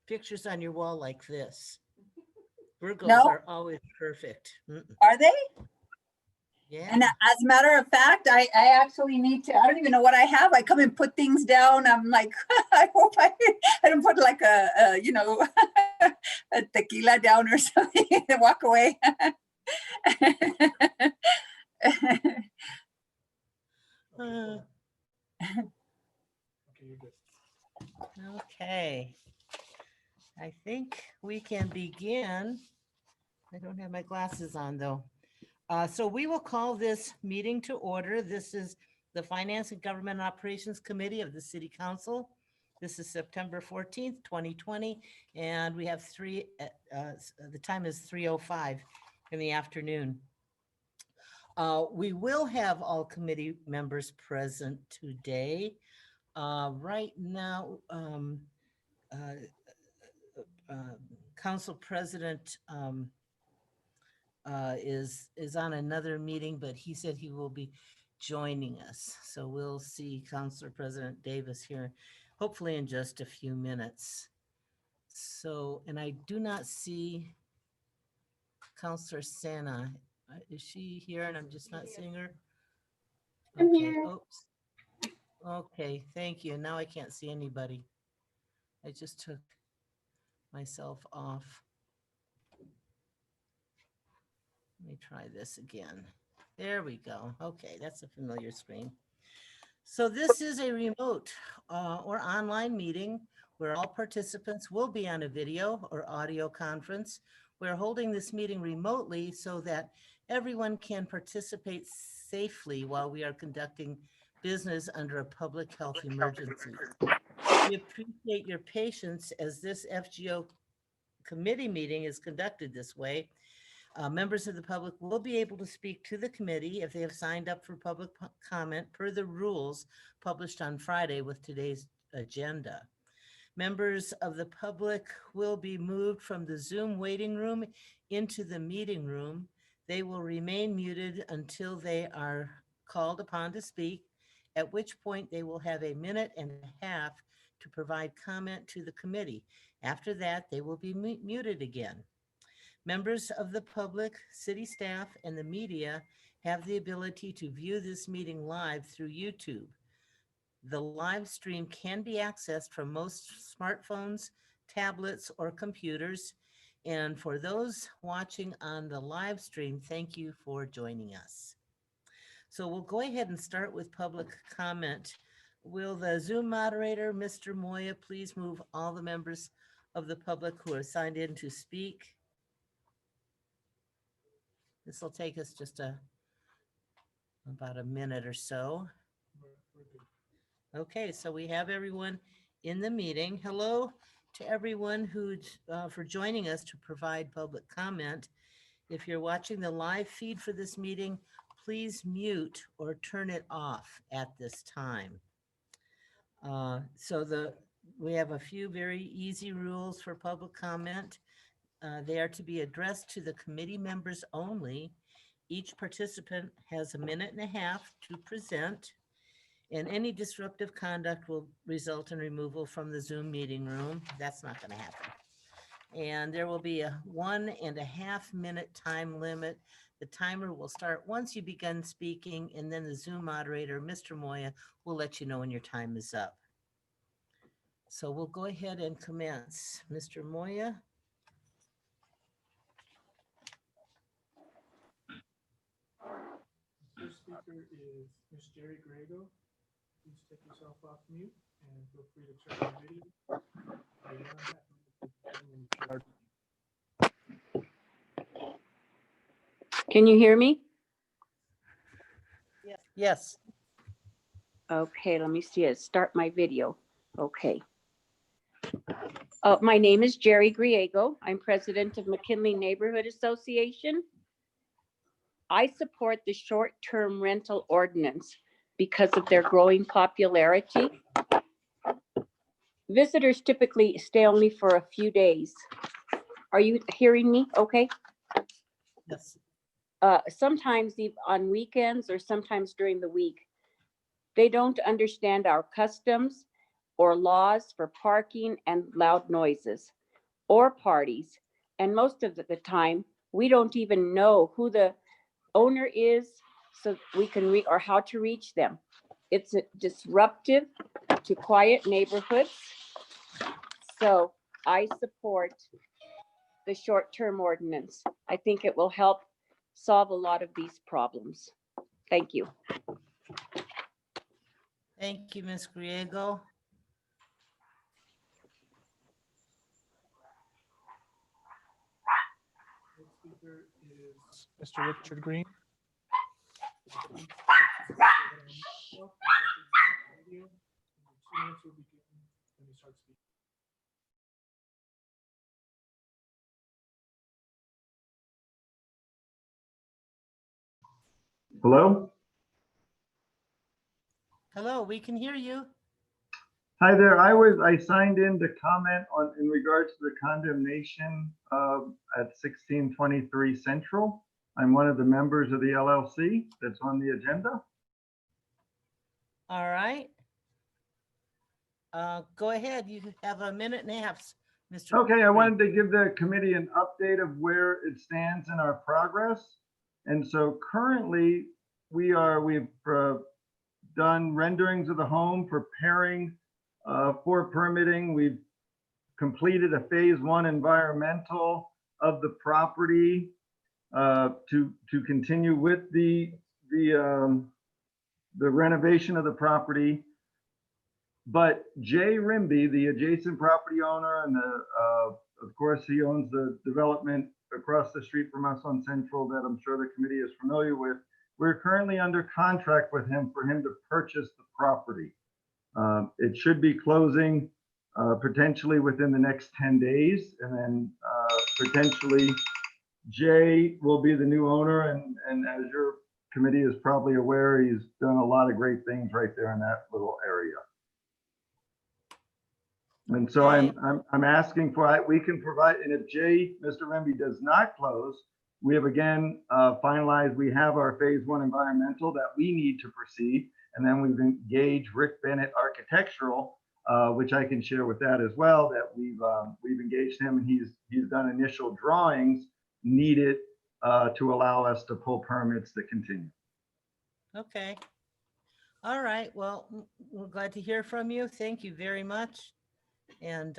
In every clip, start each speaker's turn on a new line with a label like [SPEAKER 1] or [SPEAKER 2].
[SPEAKER 1] pictures on your wall like this. Virgos
[SPEAKER 2] No.
[SPEAKER 1] are always perfect.
[SPEAKER 2] Are they?
[SPEAKER 1] Yeah.
[SPEAKER 2] And as a matter of fact, I actually need to, I don't even know what I have. I come and put things down. I'm like, I hope I don't put like a you know, a tequila down or something and walk away.
[SPEAKER 1] Okay. I think we can begin. I don't have my glasses on though. So we will call this meeting to order. This is the Finance and Government Operations Committee of the City Council. This is September 14th, 2020, and we have the time is 3:05 in the afternoon. We will have all committee members present today. Right now, Council President is on another meeting, but he said he will be joining us. So we'll see Councilor President Davis here, hopefully in just a few minutes. So, and I do not see Councilor Sena. Is she here and I'm just not seeing her? Okay, oops. Okay, thank you. Now I can't see anybody. I just took myself off. Let me try this again. There we go. Okay, that's a familiar screen. So this is a remote or online meeting where all participants will be on a video or audio conference. We're holding this meeting remotely so that everyone can participate safely while we are conducting business under a public health emergency. We appreciate your patience as this FGO committee meeting is conducted this way. Members of the public will be able to speak to the committee if they have signed up for public comment per the rules published on Friday with today's agenda. Members of the public will be moved from the Zoom waiting room into the meeting room. They will remain muted until they are called upon to speak, at which point they will have 1.5 minutes to provide comment to the committee. After that, they will be muted again. Members of the public, city staff, and the media have the ability to view this meeting live through YouTube. The live stream can be accessed from most smartphones, tablets, or computers. And for those watching on the live stream, thank you for joining us. So we'll go ahead and start with public comment. Will the Zoom moderator, Mr. Moya, please move all the members of the public who are signed in to speak? This will take us just about a minute or so. Okay, so we have everyone in the meeting. Hello to everyone who's for joining us to provide public comment. If you're watching the live feed for this meeting, please mute or turn it off at this time. We have a few very easy rules for public comment. They are to be addressed to the committee members only. Each participant has 1.5 minutes to present, and any disruptive conduct will result in removal from the Zoom meeting room. That's not going to happen. And there will be a 1.5 minute time limit. The timer will start once you begin speaking, and then the Zoom moderator, Mr. Moya, will let you know when your time is up. So we'll go ahead and commence. Mr. Moya.
[SPEAKER 3] First speaker is Ms. Jerry Grego. Please take yourself off mute and feel free to turn your video.
[SPEAKER 4] Can you hear me?
[SPEAKER 1] Yes.
[SPEAKER 4] Okay, let me see it. Start my video. Okay. My name is Jerry Griego. I'm president of McKinley Neighborhood Association. I support the short-term rental ordinance because of their growing popularity. Visitors typically stay only for a few days. Are you hearing me okay?
[SPEAKER 1] Yes.
[SPEAKER 4] Sometimes on weekends or sometimes during the week. They don't understand our customs or laws for parking and loud noises or parties. And most of the time, we don't even know who the owner is, so we can read or how to reach them. It's disruptive to quiet neighborhoods. So I support the short-term ordinance. I think it will help solve a lot of these problems. Thank you.
[SPEAKER 1] Thank you, Ms. Griego.
[SPEAKER 3] Next speaker is Mr. Richard Green. In 2 minutes will begin when you start speaking.
[SPEAKER 5] Hello?
[SPEAKER 1] Hello, we can hear you.
[SPEAKER 5] Hi there. I signed in to comment on in regards to the condemnation at 1623 Central. I'm one of the members of the LLC that's on the agenda.
[SPEAKER 1] All right. Go ahead. You have a minute and a half, Mr.
[SPEAKER 5] Okay, I
[SPEAKER 1] Green.
[SPEAKER 5] wanted to give the committee an update of where it stands in our progress. And so currently we've done renderings of the home, preparing for permitting. We've completed a phase 1 environmental of the property to continue with the renovation of the property. But Jay Rimby, the adjacent property owner, and of course, he owns the development across the street from us on Central that I'm sure the committee is familiar with. We're currently under contract with him for him to purchase the property. It should be closing potentially within the next 10 days. And then potentially Jay will be the new owner. And as your committee is probably aware, he's done a lot of great things right there in that little area. And so
[SPEAKER 1] Okay.
[SPEAKER 5] I'm asking for, we can provide, and if Mr. Remby does not close, we have again finalized, we have our phase 1 environmental that we need to proceed. And then we've engaged Rick Bennett Architectural, which I can share with that as well, that we've engaged him and he's done initial drawings needed to allow us to pull permits to continue.
[SPEAKER 1] Okay. All right. Well, we're glad to hear from you. Thank you very much. And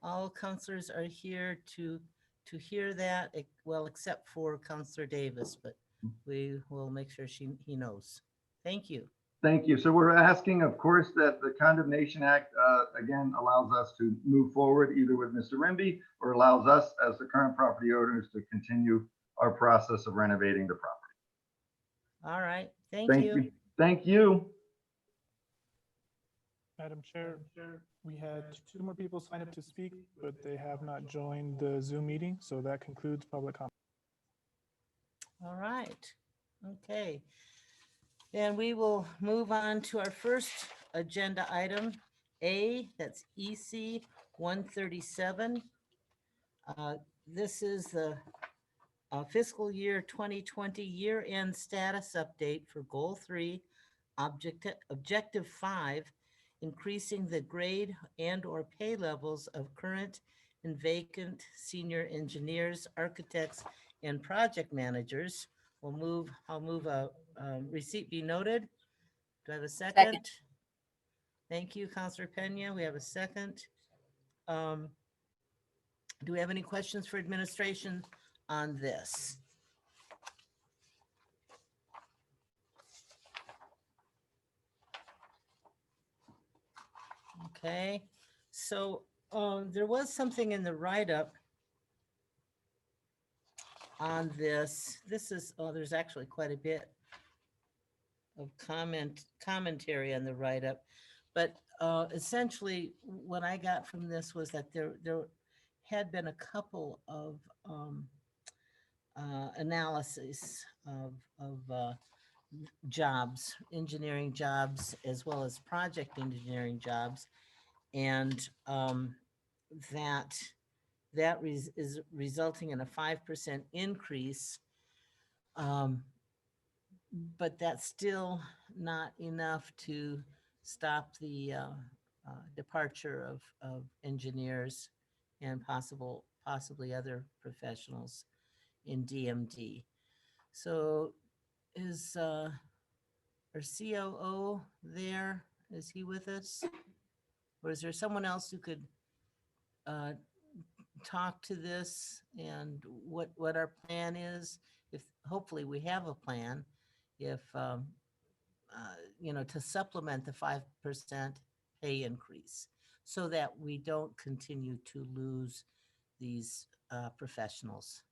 [SPEAKER 1] all counselors are here to hear that, well, except for Counselor Davis, but we will make sure he knows. Thank you.
[SPEAKER 5] Thank you. So we're asking, of course, that the Condemnation Act, again, allows us to move forward either with Mr. Rimby or allows us as the current property owners to continue our process of renovating the property.
[SPEAKER 1] All right. Thank you.
[SPEAKER 5] Thank you.
[SPEAKER 3] Madam Chair, we had 2 more people sign up to speak, but they have not joined the Zoom meeting. So that concludes public comment.
[SPEAKER 1] All right. Okay. Then we will move on to our first agenda item, A, that's EC 137. This is the fiscal year 2020 year-end status update for Goal 3, Objective 5, increasing the grade and/or pay levels of current and vacant senior engineers, architects, and project managers. I'll move a receipt be noted. Do I have a second?
[SPEAKER 2] Second.
[SPEAKER 1] Thank you, Counselor Pena. We have a second. Do we have any questions for administration on this? Okay, so there was something in the write-up on this. This is, there's actually quite a bit of commentary on the write-up, but essentially what I got from this was that there had been a couple of analysis of jobs, engineering jobs, as well as project engineering jobs, and that is resulting in a 5% increase. But that's still not enough to stop the departure of engineers and possibly other professionals in DMD. So is our COO there? Is he with us? Or is there someone else who could talk to this and what our plan is? If hopefully we have a plan, if to supplement the 5% pay increase, so that we don't continue to lose these professionals.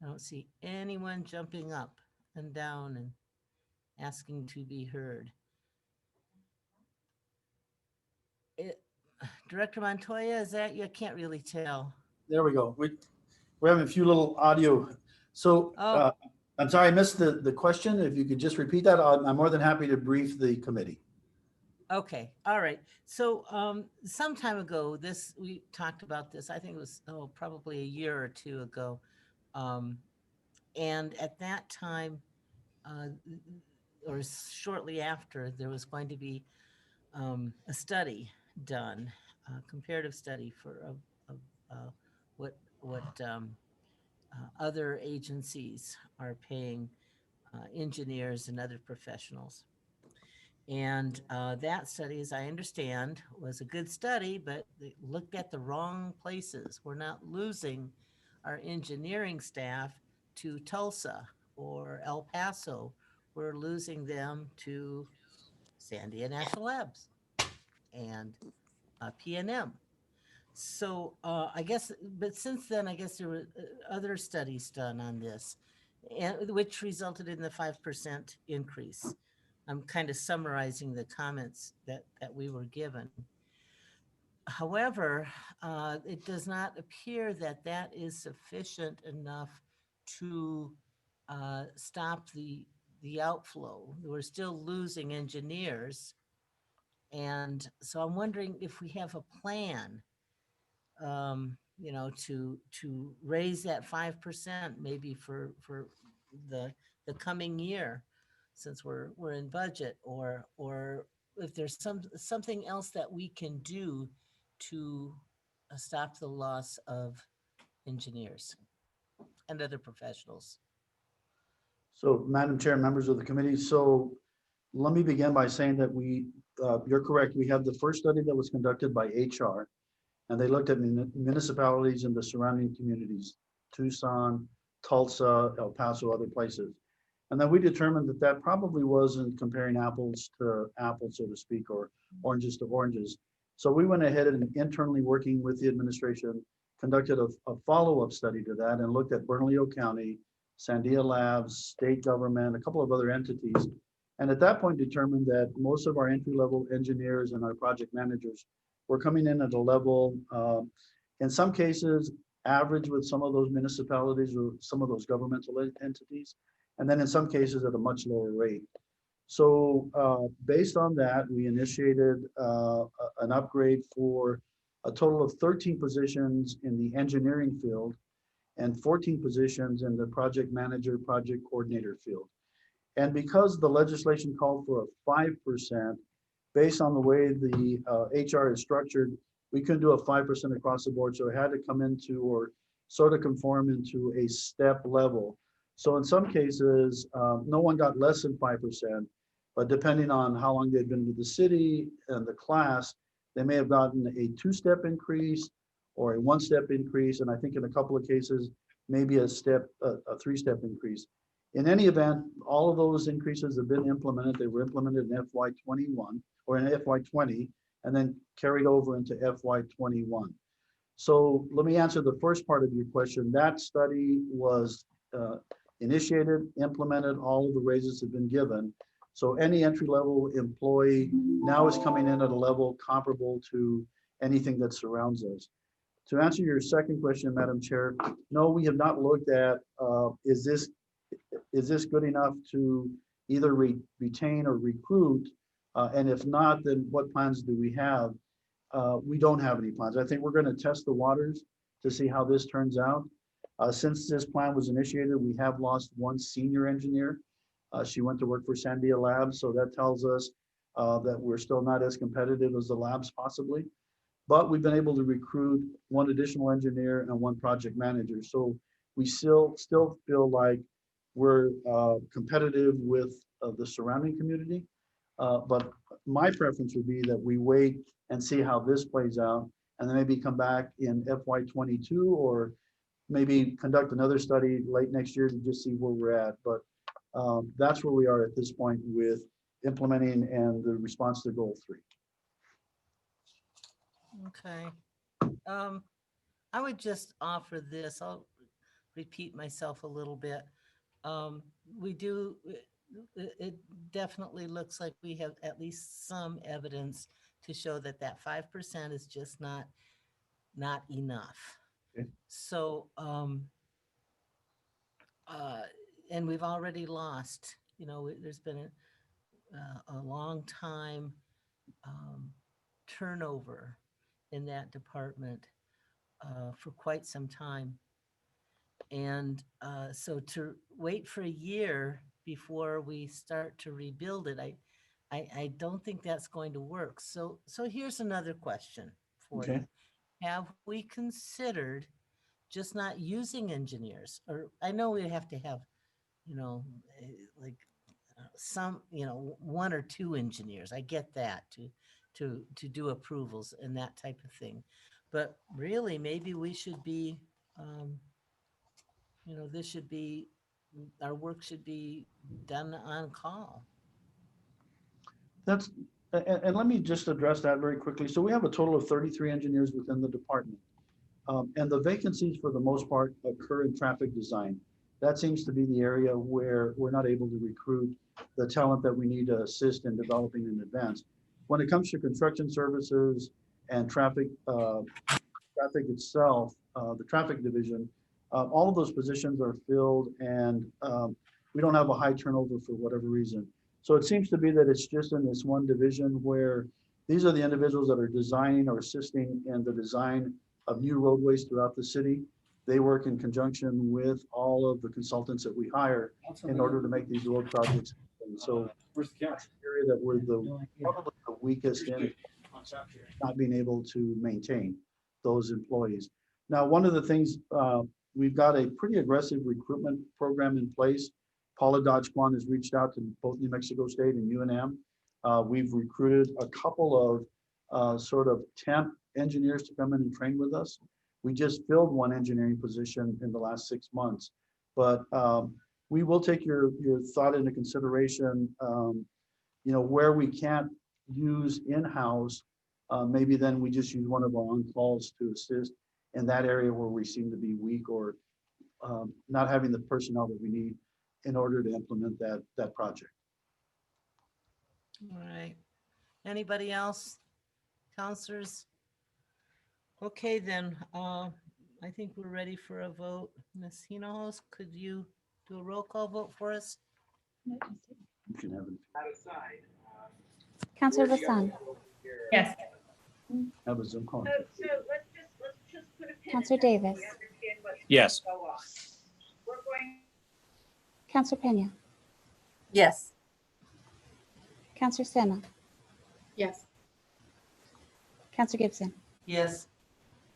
[SPEAKER 1] I don't see anyone jumping up and down and asking to be heard. Director Montoya, is that you? I can't really tell.
[SPEAKER 6] There we go. We're having a few little audio. So
[SPEAKER 1] Oh.
[SPEAKER 6] I'm sorry, I missed the question. If you could just repeat that, I'm more than happy to brief the committee.
[SPEAKER 1] Okay, all right. So some time ago, we talked about this. I think it was probably a year or two ago, and at that time, or shortly after, there was going to be a study done, a comparative study of what other agencies are paying engineers and other professionals. And that study, as I understand, was a good study, but they looked at the wrong places. We're not losing our engineering staff to Tulsa or El Paso. We're losing them to Sandia National Labs and PNM. So I guess, but since then, I guess there were other studies done on this, which resulted in the 5% increase. I'm kind of summarizing the comments that we were given. However, it does not appear that that is sufficient enough to stop the outflow. We're still losing engineers. And so I'm wondering if we have a plan, to raise that 5% maybe for the coming year, since we're in budget, or if there's something else that we can do to stop the loss of engineers and other professionals.
[SPEAKER 6] So Madam Chair, members of the committee, so let me begin by saying that you're correct. We have the first study that was conducted by HR, and they looked at municipalities in the surrounding communities, Tucson, Tulsa, El Paso, other places. And then we determined that that probably wasn't comparing apples to apples, so to speak, or oranges to oranges. So we went ahead and internally working with the administration, conducted a follow-up study to that and looked at Bernalillo County, Sandia Labs, state government, a couple of other entities. And at that point determined that most of our entry-level engineers and our project managers were coming in at a level, in some cases, average with some of those municipalities or some of those governmental entities, and then in some cases at a much lower rate. So based on that, we initiated an upgrade for a total of 13 positions in the engineering field and 14 positions in the project manager, project coordinator field. And because the legislation called for a 5%, based on the way the HR is structured, we couldn't do a 5% across the board. So it had to come into, or sort of conform into, a step level. So in some cases, no one got less than 5%, but depending on how long they'd been with the city and the class, they may have gotten a 2-step increase or a 1-step increase. And I think in a couple of cases, maybe a 3-step increase. In any event, all of those increases have been implemented. They were implemented in FY21 or in FY20 and then carried over into FY21. So let me answer the first part of your question. That study was initiated, implemented, all of the raises have been given. So any entry-level employee now is coming in at a level comparable to anything that surrounds us. To answer your second question, Madam Chair, no, we have not looked at is this good enough to either retain or recruit? And if not, then what plans do we have? We don't have any plans. I think we're going to test the waters to see how this turns out. Since this plan was initiated, we have lost one senior engineer. She went to work for Sandia Labs, so that tells us that we're still not as competitive as the labs possibly. But we've been able to recruit one additional engineer and one project manager. So we still feel like we're competitive with the surrounding community. But my preference would be that we wait and see how this plays out, and then maybe come back in FY22, or maybe conduct another study late next year to just see where we're at. But that's where we are at this point with implementing and the response to goal 3.
[SPEAKER 1] Okay. I would just offer this. I'll repeat myself a little bit. We do, it definitely looks like we have at least some evidence to show that that 5% is just not enough.
[SPEAKER 6] Okay.
[SPEAKER 1] So, and we've already lost, you know, there's been a long time turnover in that department for quite some time. And so to wait for a year before we start to rebuild it, I don't think that's going to work. So here's another question for
[SPEAKER 6] Okay.
[SPEAKER 1] you. Have we considered just not using engineers? Or I know we have to have, you know, like some, you know, 1 or 2 engineers. I get that to do approvals and that type of thing. But really, maybe we should be, you know, this should be, our work should be done on call.
[SPEAKER 6] That's, and let me just address that very quickly. So we have a total of 33 engineers within the department. And the vacancies for the most part occur in traffic design. That seems to be the area where we're not able to recruit the talent that we need to assist in developing in advance. When it comes to construction services and traffic itself, the traffic division, all of those positions are filled, and we don't have a high turnover for whatever reason. So it seems to be that it's just in this one division where these are the individuals that are designing or assisting in the design of new roadways throughout the city. They work in conjunction with all of the consultants that we hire in order to make these road projects happen. So that's the area that we're probably the weakest in, not being able to maintain those employees. Now, one of the things, we've got a pretty aggressive recruitment program in place. Paula Dodge Kwan has reached out to both New Mexico State and UNM. We've recruited a couple of sort of temp engineers to come in and train with us. We just filled one engineering position in the last 6 months, but we will take your thought into consideration. You know, where we can't use in-house, maybe then we just use one of our on-calls to assist in that area where we seem to be weak, or not having the personnel that we need in order to implement that project.
[SPEAKER 1] All right. Anybody else? Counselors? Okay, then, I think we're ready for a vote. Ms. Hinojos, could you do a roll call vote for us?
[SPEAKER 6] You can have
[SPEAKER 7] Counselor Vassan,
[SPEAKER 8] Yes.
[SPEAKER 6] a Zoom call.
[SPEAKER 9] So let's just put a pin in
[SPEAKER 7] Counselor
[SPEAKER 9] there so we
[SPEAKER 7] Davis,
[SPEAKER 9] understand what's
[SPEAKER 8] Yes.
[SPEAKER 9] going to go on. We're going,
[SPEAKER 7] Counselor Pena,
[SPEAKER 2] Yes.
[SPEAKER 7] Counselor Sena,
[SPEAKER 8] Yes.
[SPEAKER 7] Counselor Gibson.
[SPEAKER 1] Yes.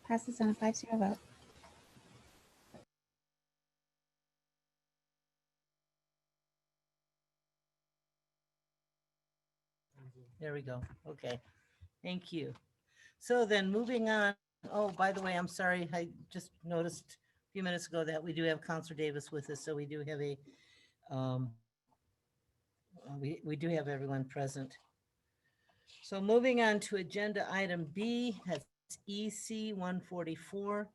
[SPEAKER 7] Passes on a 5-0 vote.
[SPEAKER 1] There we go. Okay. Thank you. So then moving on. Oh, by the way, I'm sorry. I just noticed a few minutes ago that we do have Counselor Davis with us. So we do have a, we do have everyone present. So moving on to agenda item B, that's EC 144.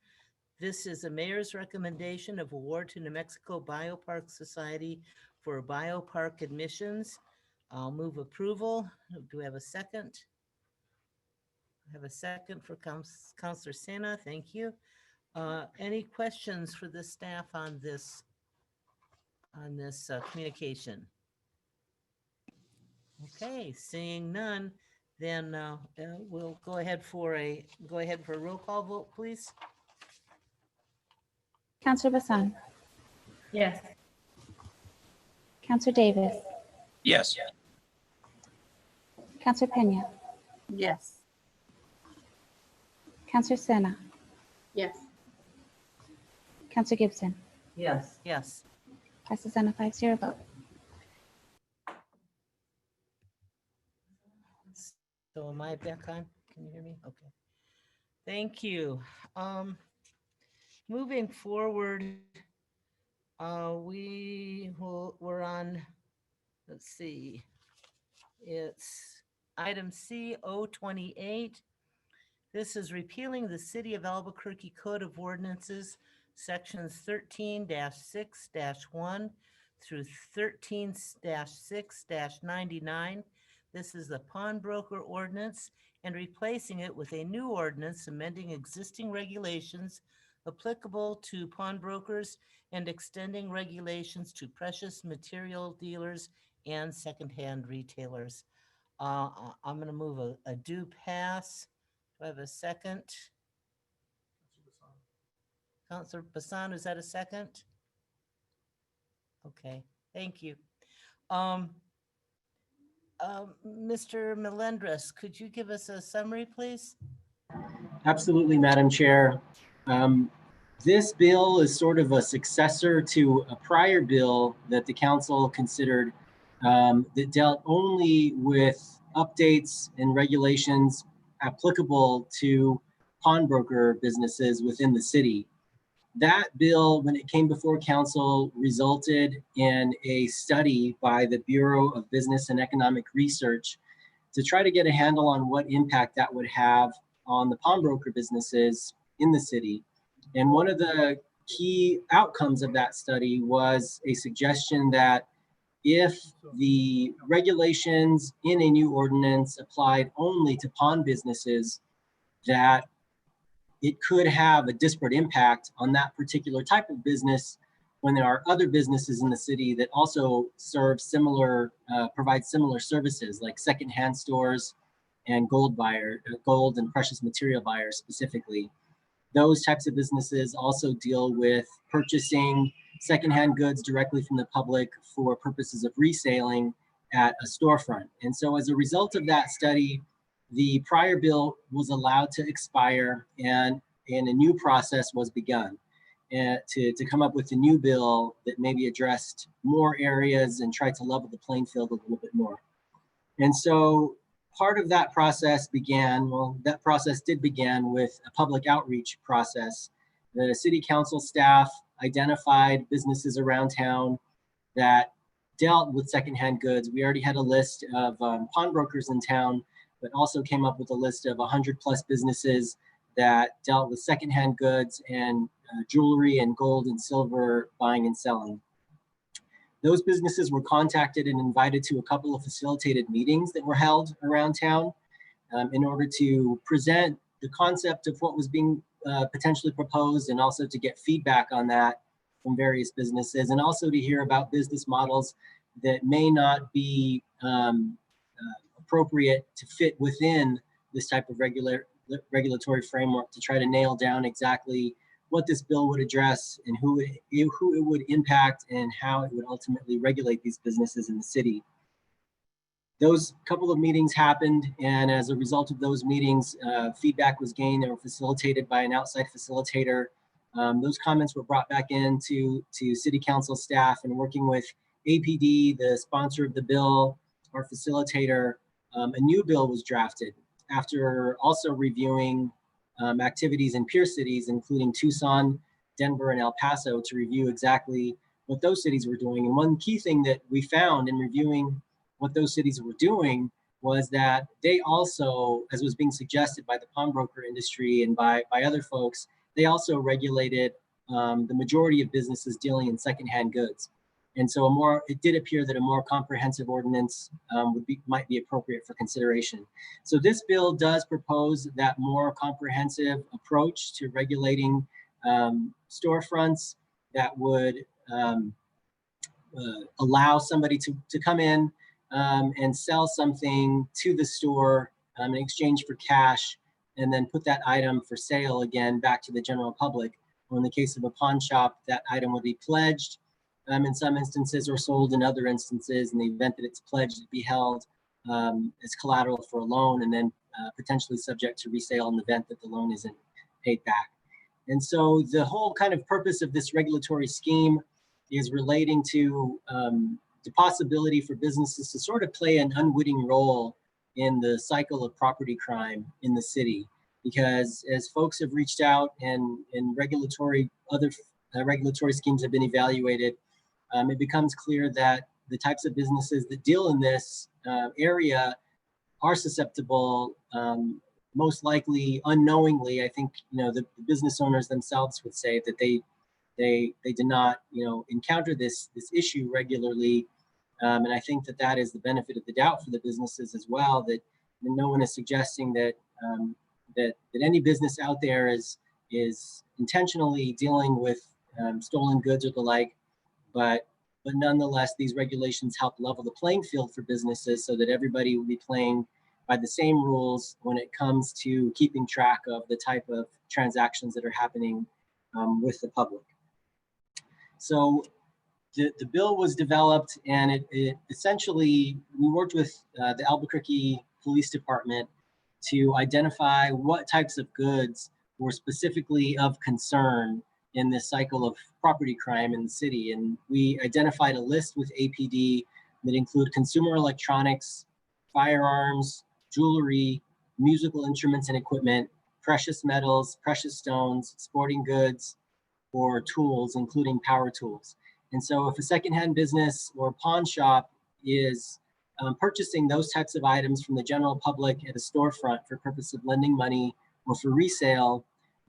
[SPEAKER 1] This is a mayor's recommendation of award to New Mexico Biopark Society for biopark admissions. I'll move approval. Do we have a second? I have a second for Counselor Sena. Thank you. Any questions for the staff on this communication? Okay, seeing none, then we'll go ahead for a roll call vote, please.
[SPEAKER 7] Counselor Vassan,
[SPEAKER 8] Yes.
[SPEAKER 7] Counselor Davis,
[SPEAKER 8] Yes.
[SPEAKER 7] Counselor Pena,
[SPEAKER 2] Yes.
[SPEAKER 7] Counselor Sena,
[SPEAKER 8] Yes.
[SPEAKER 7] Counselor Gibson.
[SPEAKER 1] Yes. Yes.
[SPEAKER 7] Passes on a 5-0 vote.
[SPEAKER 1] So am I back on? Can you hear me? Okay. Thank you. Moving forward, we're on, let's see. It's item C-028. This is repealing the City of Albuquerque Code of Ordinances, sections 13-6-1 through 13-6-99. This is the pawnbroker ordinance and replacing it with a new ordinance amending existing regulations applicable to pawnbrokers and extending regulations to precious material dealers and secondhand retailers. I'm going to move a due pass. Do I have a second? Counselor Bassan, is that a second? Okay, thank you. Mr. Melendres, could you give us a summary, please?
[SPEAKER 10] Absolutely, Madam Chair. This bill is sort of a successor to a prior bill that the council considered that dealt only with updates and regulations applicable to pawnbroker businesses within the city. That bill, when it came before council, resulted in a study by the Bureau of Business and Economic Research to try to get a handle on what impact that would have on the pawnbroker businesses in the city. And one of the key outcomes of that study was a suggestion that if the regulations in a new ordinance applied only to pawn businesses, that it could have a disparate impact on that particular type of business when there are other businesses in the city that also serve similar, provide similar services like secondhand stores and gold and precious material buyers specifically. Those types of businesses also deal with purchasing secondhand goods directly from the public for purposes of reselling at a storefront. And so as a result of that study, the prior bill was allowed to expire and a new process was begun to come up with a new bill that maybe addressed more areas and tried to level the playing field a little bit more. And so part of that process began, well, that process did begin with a public outreach process. The city council staff identified businesses around town that dealt with secondhand goods. We already had a list of pawnbrokers in town, but also came up with a list of 100+ businesses that dealt with secondhand goods and jewelry and gold and silver buying and selling. Those businesses were contacted and invited to a couple of facilitated meetings that were held around town in order to present the concept of what was being potentially proposed and also to get feedback on that from various businesses and also to hear about business models that may not be appropriate to fit within this type of regulatory framework to try to nail down exactly what this bill would address and who it would impact and how it would ultimately regulate these businesses in the city. Those couple of meetings happened, and as a result of those meetings, feedback was gained. They were facilitated by an outside facilitator. Those comments were brought back into city council staff, and working with APD, the sponsor of the bill, our facilitator, a new bill was drafted after also reviewing activities in peer cities, including Tucson, Denver, and El Paso, to review exactly what those cities were doing. And one key thing that we found in reviewing what those cities were doing was that they also, as was being suggested by the pawnbroker industry and by other folks, they also regulated the majority of businesses dealing in secondhand goods. And so it did appear that a more comprehensive ordinance might be appropriate for consideration. So this bill does propose that more comprehensive approach to regulating storefronts that would allow somebody to come in and sell something to the store in exchange for cash, and then put that item for sale again back to the general public. Or in the case of a pawn shop, that item would be pledged in some instances or sold in other instances. In the event that it's pledged, it'd be held as collateral for a loan, and then potentially subject to resale in the event that the loan isn't paid back. And so the whole kind of purpose of this regulatory scheme is relating to the possibility for businesses to sort of play an unwitting role in the cycle of property crime in the city. Because as folks have reached out and other regulatory schemes have been evaluated, it becomes clear that the types of businesses that deal in this area are susceptible, most likely unknowingly. I think the business owners themselves would say that they do not encounter this issue regularly, and I think that is the benefit of the doubt for the businesses as well. That no one is suggesting that that any business out there is intentionally dealing with stolen goods or the like, but nonetheless, these regulations help level the playing field for businesses so that everybody will be playing by the same rules when it comes to keeping track of the type of transactions that are happening with the public. So the bill was developed, and it essentially, we worked with the Albuquerque Police Department to identify what types of goods were specifically of concern in this cycle of property crime in the city. And we identified a list with APD that include consumer electronics, firearms, jewelry, musical instruments and equipment, precious metals, precious stones, sporting goods, or tools, including power tools. And so if a secondhand business or pawn shop is purchasing those types of items from the general public at a storefront for purpose of lending money or for resale,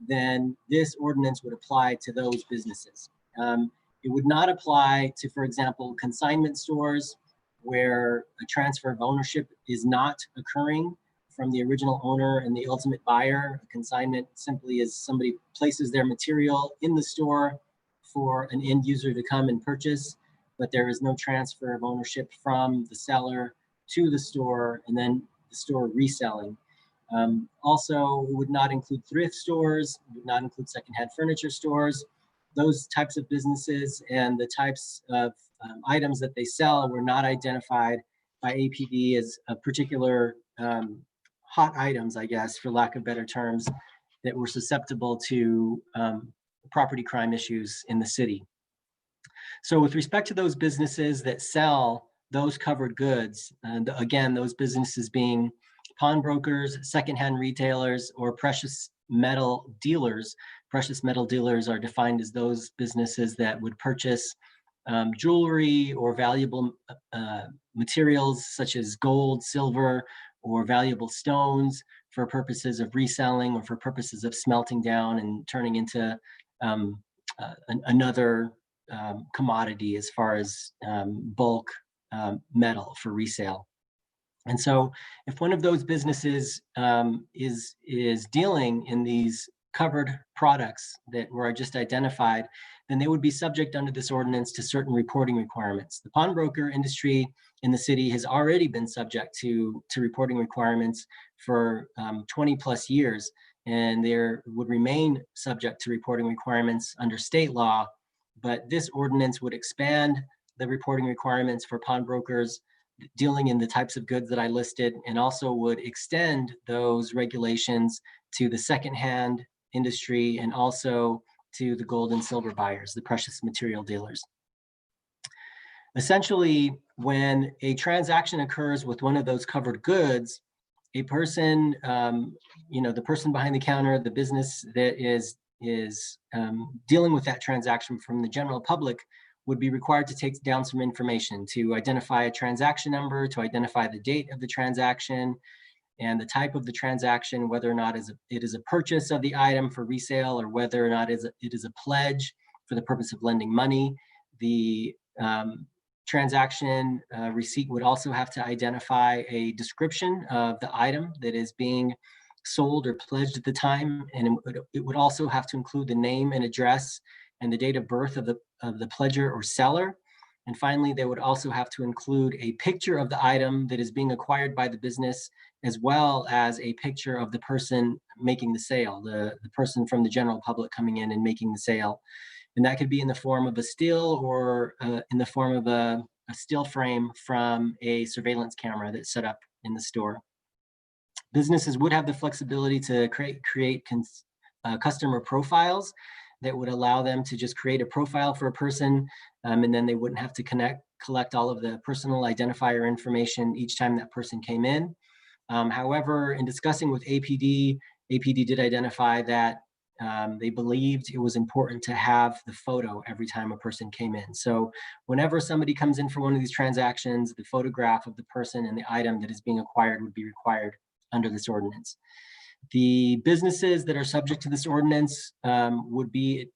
[SPEAKER 10] then this ordinance would apply to those businesses. It would not apply to, for example, consignment stores where a transfer of ownership is not occurring from the original owner and the ultimate buyer. A consignment simply is somebody places their material in the store for an end user to come and purchase, but there is no transfer of ownership from the seller to the store and then the store reselling. Also, it would not include thrift stores, it would not include secondhand furniture stores. Those types of businesses and the types of items that they sell were not identified by APD as a particular hot items, I guess, for lack of better terms, that were susceptible to property crime issues in the city. So with respect to those businesses that sell those covered goods, and again, those businesses being pawnbrokers, secondhand retailers, or precious metal dealers. Precious metal dealers are defined as those businesses that would purchase jewelry or valuable materials such as gold, silver, or valuable stones for purposes of reselling or for purposes of smelting down and turning into another commodity as far as bulk metal for resale. And so if one of those businesses is dealing in these covered products that were just identified, then they would be subject under this ordinance to certain reporting requirements. The pawnbroker industry in the city has already been subject to reporting requirements for 20 plus years, and there would remain subject to reporting requirements under state law. But this ordinance would expand the reporting requirements for pawnbrokers dealing in the types of goods that I listed, and also would extend those regulations to the secondhand industry and also to the gold and silver buyers, the precious material dealers. Essentially, when a transaction occurs with one of those covered goods, a person, the person behind the counter, the business that is dealing with that transaction from the general public would be required to take down some information to identify a transaction number, to identify the date of the transaction and the type of the transaction, whether or not it is a purchase of the item for resale or whether or not it is a pledge for the purpose of lending money. The transaction receipt would also have to identify a description of the item that is being sold or pledged at the time, and it would also have to include the name and address and the date of birth of the pledger or seller. And finally, they would also have to include a picture of the item that is being acquired by the business, as well as a picture of the person making the sale, the person from the general public coming in and making the sale. And that could be in the form of a still or in the form of a still frame from a surveillance camera that's set up in the store. Businesses would have the flexibility to create customer profiles that would allow them to just create a profile for a person, and then they wouldn't have to collect all of the personal identifier information each time that person came in. However, in discussing with APD did identify that they believed it was important to have the photo every time a person came in. So whenever somebody comes in for one of these transactions, the photograph of the person and the item that is being acquired would be required under this ordinance. The businesses that are subject to this ordinance would be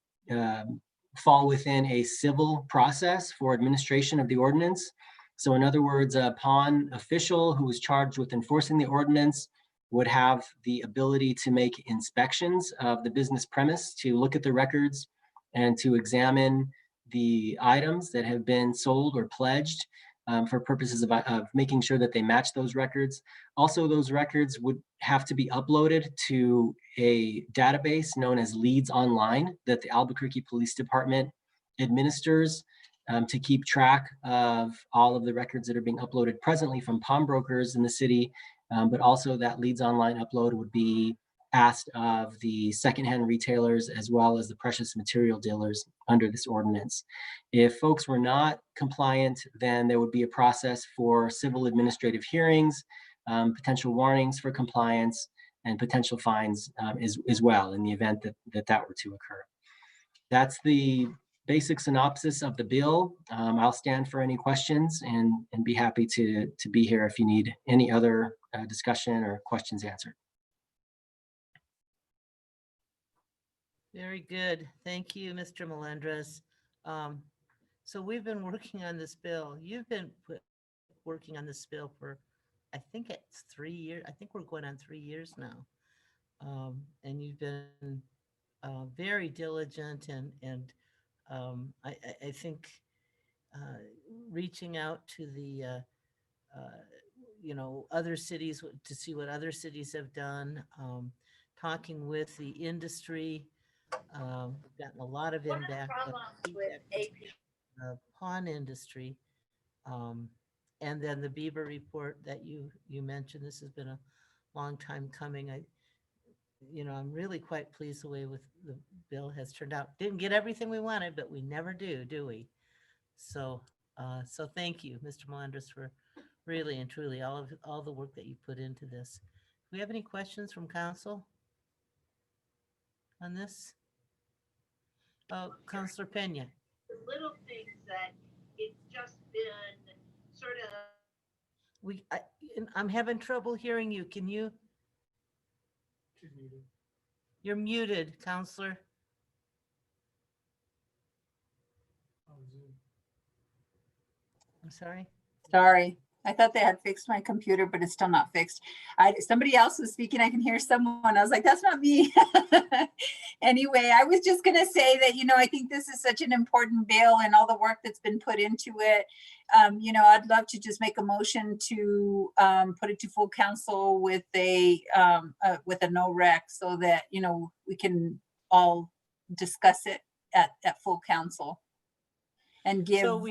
[SPEAKER 10] fall within a civil process for administration of the ordinance. So in other words, a pawn official who is charged with enforcing the ordinance would have the ability to make inspections of the business premise, to look at the records and to examine the items that have been sold or pledged for purposes of making sure that they match those records. Also, those records would have to be uploaded to a database known as Leads Online that the Albuquerque Police Department administers to keep track of all of the records that are being uploaded presently from pawnbrokers in the city, but also that Leads Online upload would be asked of the secondhand retailers as well as the precious material dealers under this ordinance. If folks were not compliant, then there would be a process for civil administrative hearings, potential warnings for compliance, and potential fines as well in the event that were to occur. That's the basic synopsis of the bill. I'll stand for any questions and be happy to be here if you need any other discussion or questions answered.
[SPEAKER 1] Very good. Thank you, Mr. Melendres. So we've been working on this bill. You've been working on this bill for, I think it's 3 years. I think we're going on 3 years now. And you've been very diligent and I think reaching out to the, other cities to see what other cities have done, talking with the industry. We've gotten a lot of
[SPEAKER 9] One of the
[SPEAKER 1] feedback
[SPEAKER 9] problems with AP,
[SPEAKER 1] the pawn industry. And then the Bieber report that you mentioned, this has been a long time coming. I'm really quite pleased the way the bill has turned out. Didn't get everything we wanted, but we never do we? So thank you, Mr. Melendres, for really and truly all the work that you put into this. Do we have any questions from council on this? Oh, Councilor Pena.
[SPEAKER 9] the little things that it's just been sort of.
[SPEAKER 1] I'm having trouble hearing you. Can you? You're muted, Counselor. I'm sorry.
[SPEAKER 2] Sorry. I thought they had fixed my computer, but it's still not fixed. Somebody else was speaking. I can hear someone. I was like, that's not me. Anyway, I was just going to say that, I think this is such an important bill and all the work that's been put into it. I'd love to just make a motion to put it to full council with a no rec so that, we can all discuss it at full council and give.
[SPEAKER 1] So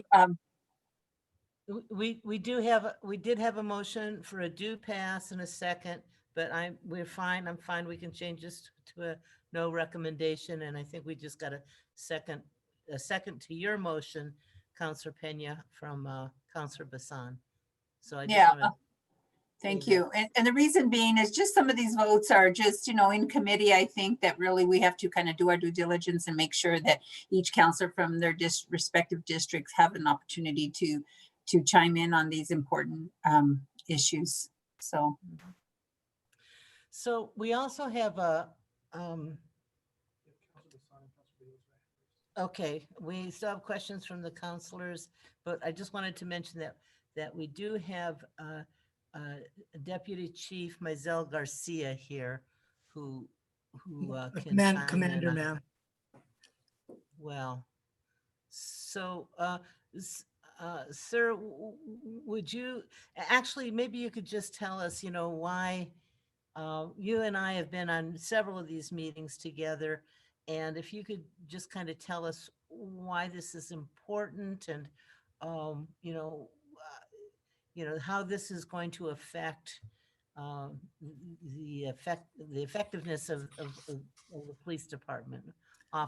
[SPEAKER 1] we did have a motion for a due pass and a second, but we're fine. I'm fine. We can change this to a no recommendation. And I think we just got a second to your motion, Counselor Pena, from Counselor Bassan. So I just wanna
[SPEAKER 2] Thank you. And the reason being is just some of these votes are just, in committee. I think that really we have to kind of do our due diligence and make sure that each counselor from their respective districts have an opportunity to chime in on these important issues.
[SPEAKER 1] So we also have a, okay, we still have questions from the counselors, but I just wanted to mention that we do have Deputy Chief Maizel Garcia here who can chime in
[SPEAKER 11] Commander,
[SPEAKER 1] on-
[SPEAKER 11] ma'am.
[SPEAKER 1] Well, so, sir, would you, actually, maybe you could just tell us, why you and I have been on several of these meetings together. And if you could just kind of tell us why this is important and how this is going to affect the effectiveness of the police department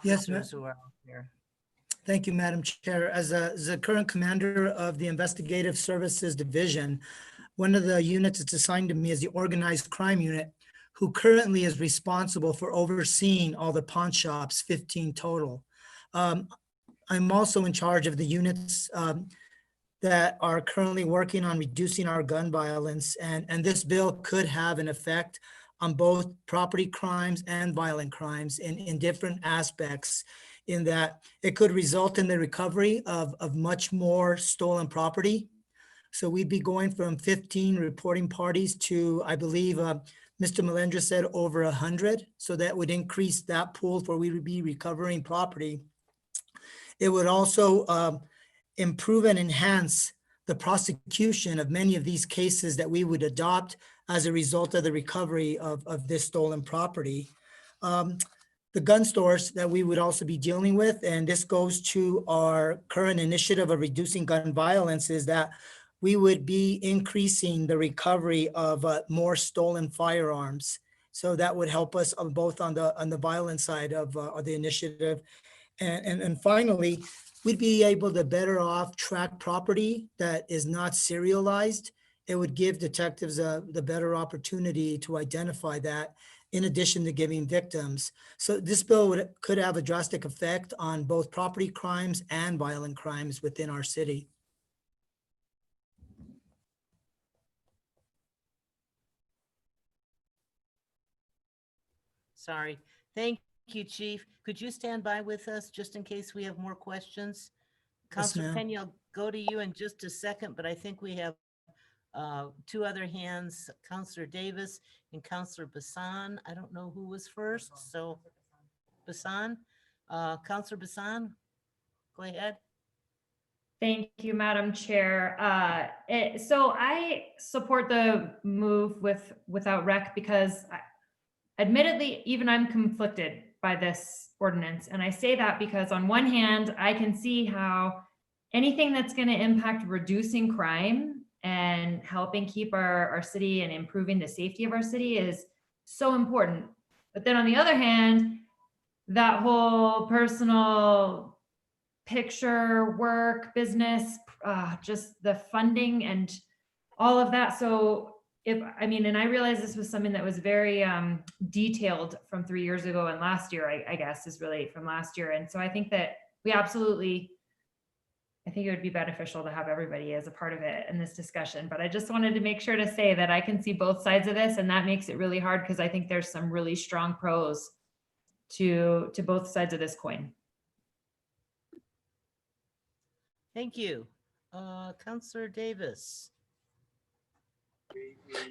[SPEAKER 11] Yes, ma'am.
[SPEAKER 1] officers who are out there.
[SPEAKER 11] Thank you, Madam Chair. As the current commander of the Investigative Services Division, one of the units that's assigned to me is the Organized Crime Unit, who currently is responsible for overseeing all the pawn shops, 15 total. I'm also in charge of the units that are currently working on reducing our gun violence, and this bill could have an effect on both property crimes and violent crimes in different aspects, in that it could result in the recovery of much more stolen property. So we'd be going from 15 reporting parties to, I believe, Mr. Melendra said over 100. So that would increase that pool where we would be recovering property. It would also improve and enhance the prosecution of many of these cases that we would adopt as a result of the recovery of this stolen property. The gun stores that we would also be dealing with, and this goes to our current initiative of reducing gun violence, is that we would be increasing the recovery of more stolen firearms. So that would help us on both on the violence side of the initiative. And finally, we'd be able to better off track property that is not serialized. It would give detectives the better opportunity to identify that, in addition to giving victims. So this bill could have a drastic effect on both property crimes and violent crimes within our city.
[SPEAKER 1] Sorry. Thank you, Chief. Could you stand by with us just in case we have more questions?
[SPEAKER 11] Yes,
[SPEAKER 1] Counselor
[SPEAKER 11] ma'am.
[SPEAKER 1] Pena, I'll go to you in just a second, but I think we have two other hands, Counselor Davis and Counselor Bassan. I don't know who was first, so Bassan, Counselor Bassan, go ahead.
[SPEAKER 8] Thank you, Madam Chair. So I support the move without rec because admittedly, even I'm conflicted by this ordinance. And I say that because on one hand, I can see how anything that's going to impact reducing crime and helping keep our city and improving the safety of our city is so important. But then on the other hand, that whole personal picture, work, business, just the funding and all of that. So and I realize this was something that was very detailed from 3 years ago and last year, I guess is really from last year. And so I think that I think it would be beneficial to have everybody as a part of it in this discussion. But I just wanted to make sure to say that I can see both sides of this, and that makes it really hard because I think there's some really strong pros to both sides of this coin.
[SPEAKER 1] Thank you. Counselor Davis.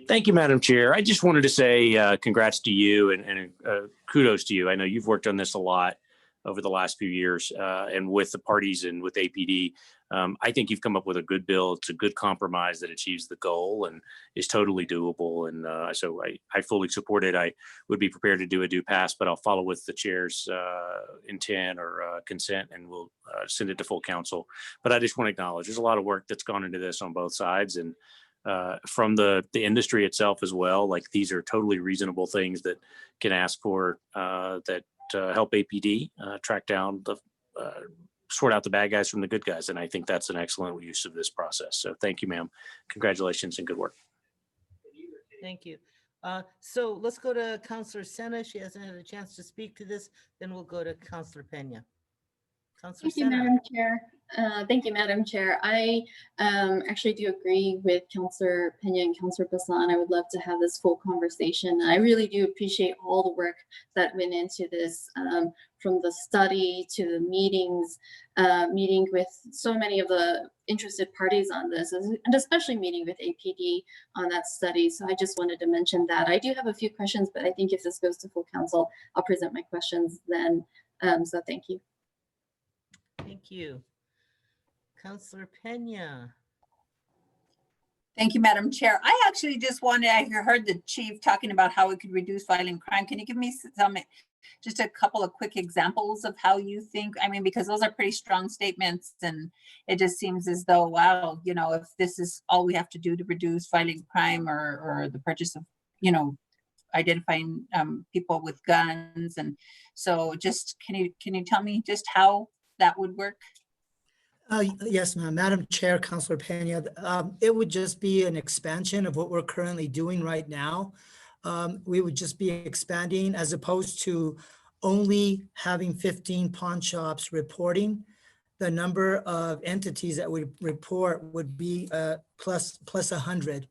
[SPEAKER 12] Thank you, Madam Chair. I just wanted to say congrats to you and kudos to you. I know you've worked on this a lot over the last few years and with the parties and with APD. I think you've come up with a good bill. It's a good compromise that achieves the goal and is totally doable. And so I fully support it. I would be prepared to do a do pass, but I'll follow with the chair's intent or consent, and we'll send it to full council. But I just want to acknowledge there's a lot of work that's gone into this on both sides, and from the industry itself as well. Like, these are totally reasonable things that can ask for that help APD track down sort out the bad guys from the good guys. And I think that's an excellent use of this process. So thank you, ma'am. Congratulations and good work.
[SPEAKER 1] Thank you. So let's go to Counselor Sena. She hasn't had a chance to speak to this. Then we'll go to Counselor Pena. Counselor
[SPEAKER 13] Thank you,
[SPEAKER 1] Sena.
[SPEAKER 13] Madam Chair. Thank you, Madam Chair. I actually do agree with Counselor Pena and Counselor Bassan. I would love to have this full conversation. I really do appreciate all the work that went into this, from the study to the meetings, meeting with so many of the interested parties on this, and especially meeting with APD on that study. So I just wanted to mention that. I do have a few questions, but I think if this goes to full council, I'll present my questions then. So thank you.
[SPEAKER 1] Thank you. Counselor Pena.
[SPEAKER 2] Thank you, Madam Chair. I actually just wanted, I heard the chief talking about how it could reduce violent crime. Can you give me some, just a couple of quick examples of how you think, I mean, because those are pretty strong statements and it just seems as though, wow, you know, if this is all we have to do to reduce violent crime or the purchase of, you know, identifying people with guns. And so just, can you tell me just how that would work?
[SPEAKER 11] Yes, ma'am. Madam Chair, Councilor Pena, it would just be an expansion of what we're currently doing right now. We would just be expanding as opposed to only having 15 pawn shops reporting. The number of entities that would report would be plus 100.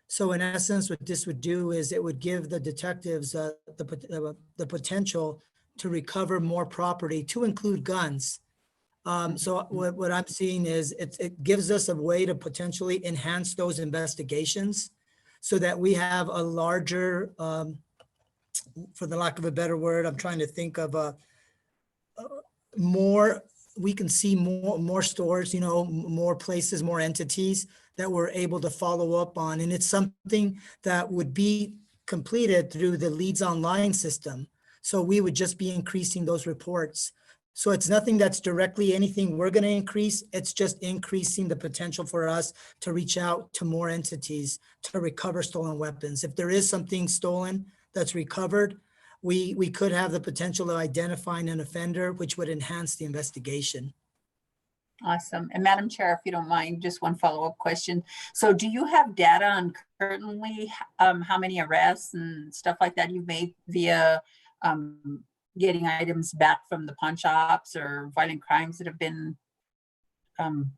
[SPEAKER 11] So in essence, what this would do is it would give the detectives the potential to recover more property, to include guns. So what I'm seeing is it gives us a way to potentially enhance those investigations so that we have a larger, for the lack of a better word, I'm trying to think of we can see more stores, you know, more places, more entities that we're able to follow up on. And it's something that would be completed through the Leads Online system. So we would just be increasing those reports. So it's nothing that's directly anything we're going to increase. It's just increasing the potential for us to reach out to more entities to recover stolen weapons. If there is something stolen that's recovered, we could have the potential of identifying an offender, which would enhance the investigation.
[SPEAKER 2] Awesome. And Madam Chair, if you don't mind, just one follow-up question. So do you have data on currently how many arrests and stuff like that you've made via getting items back from the pawn shops or violent crimes that have been, I don't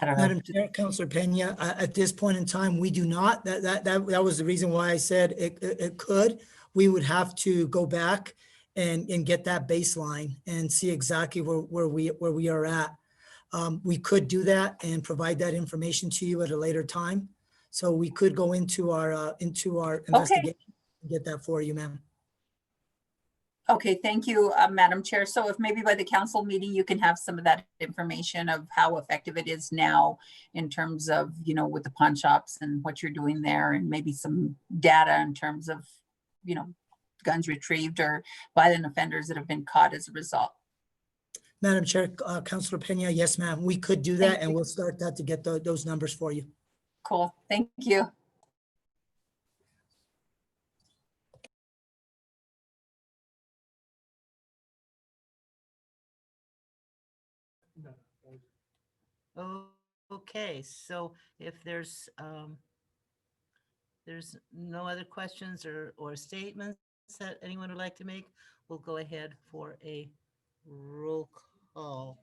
[SPEAKER 2] know.
[SPEAKER 11] Madam Chair, Councilor Pena, at this point in time, we do not. That was the reason why I said it could. We would have to go back and get that baseline and see exactly where we are at. We could do that and provide that information to you at a later time. So we could go into our investigation and get that for you, ma'am.
[SPEAKER 2] Okay, thank you, Madam Chair. So if maybe by the council meeting, you can have some of that information of how effective it is now in terms of, you know, with the pawn shops and what you're doing there, and maybe some data in terms of, you know, guns retrieved or violent offenders that have been caught as a result.
[SPEAKER 11] Madam Chair, Councilor Pena, yes, ma'am, we could do that and we'll start that to get those numbers for you.
[SPEAKER 2] Cool, thank you.
[SPEAKER 1] Okay, so if there's no other questions or statements that anyone would like to make, we'll go ahead for a roll call.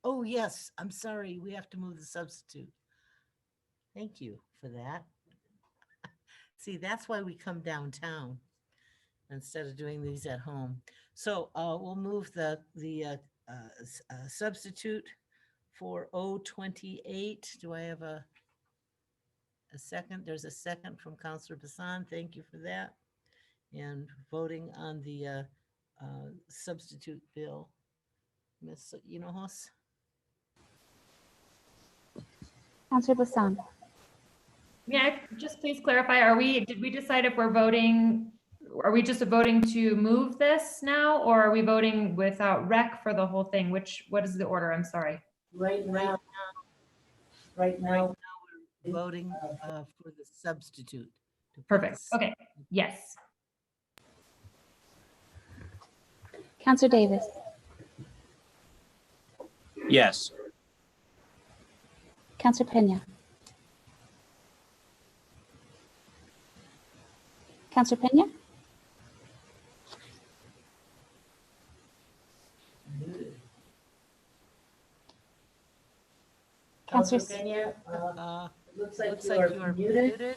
[SPEAKER 1] Oh, yes, I'm sorry, we have to move the substitute. Thank you for that. See, that's why we come downtown instead of doing these at home. So we'll move the substitute for 028. Do I have a second? There's a second from Councilor Bassan. Thank you for that. And voting on the substitute bill, Ms. Hinojos.
[SPEAKER 7] Councilor Bassan.
[SPEAKER 8] May I just please clarify, did we decide if we're voting, are we just voting to move this now, or are we voting without rec for the whole thing? What is the order? I'm sorry.
[SPEAKER 1] Right now we're voting for the substitute.
[SPEAKER 8] Perfect. Okay. Yes.
[SPEAKER 7] Councilor Davis.
[SPEAKER 12] Yes.
[SPEAKER 7] Councilor Pena. Councilor Pena. Councilor
[SPEAKER 1] Pena, looks like you are muted.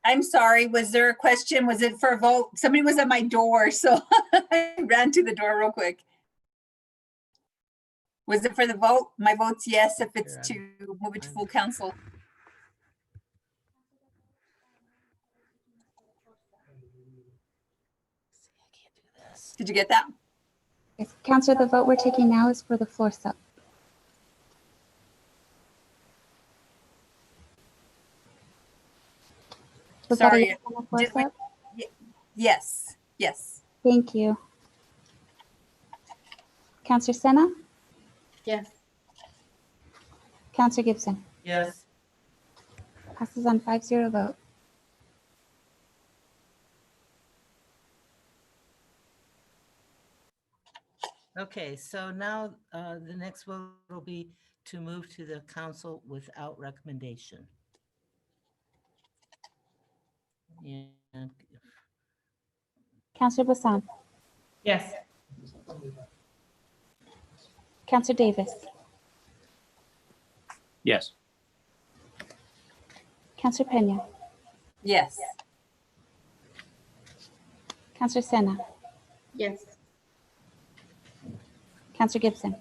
[SPEAKER 2] I'm sorry, was there a question? Was it for a vote? Somebody was at my door, so I ran to the door real quick. Was it for the vote? My vote's yes if it's to move it to full council. Did you get that?
[SPEAKER 7] Yes, Councilor, the vote we're taking now is for the floor sub. Was that a
[SPEAKER 2] Sorry,
[SPEAKER 7] yes on the fourth
[SPEAKER 2] did we-
[SPEAKER 7] vote?
[SPEAKER 2] Yes, yes.
[SPEAKER 7] Thank you. Counselor Senna,
[SPEAKER 13] Yes.
[SPEAKER 7] Counselor Gibson,
[SPEAKER 1] Yes.
[SPEAKER 7] passes on 5-0 vote.
[SPEAKER 1] Okay, so now the next vote will be to move to the council without recommendation. And
[SPEAKER 7] Counselor Bassan,
[SPEAKER 8] Yes.
[SPEAKER 7] Counselor Davis,
[SPEAKER 12] Yes.
[SPEAKER 7] Counselor Pena,
[SPEAKER 2] Yes.
[SPEAKER 7] Counselor Senna,
[SPEAKER 13] Yes.
[SPEAKER 7] Counselor Gibson,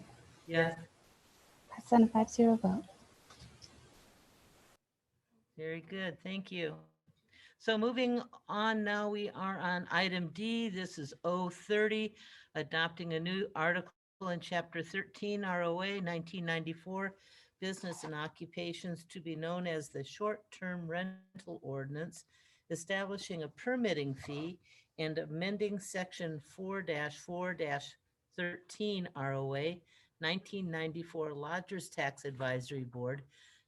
[SPEAKER 1] yes,
[SPEAKER 7] passes on a 5-0 vote.
[SPEAKER 1] very good, thank you. So moving on now, we are on item D. This is O30, adopting a new article in Chapter 13 ROA 1994, Business and Occupations to be known as the Short-Term Rental Ordinance, establishing a permitting fee and amending Section 4-4-13 ROA 1994 Lodgers Tax Advisory Board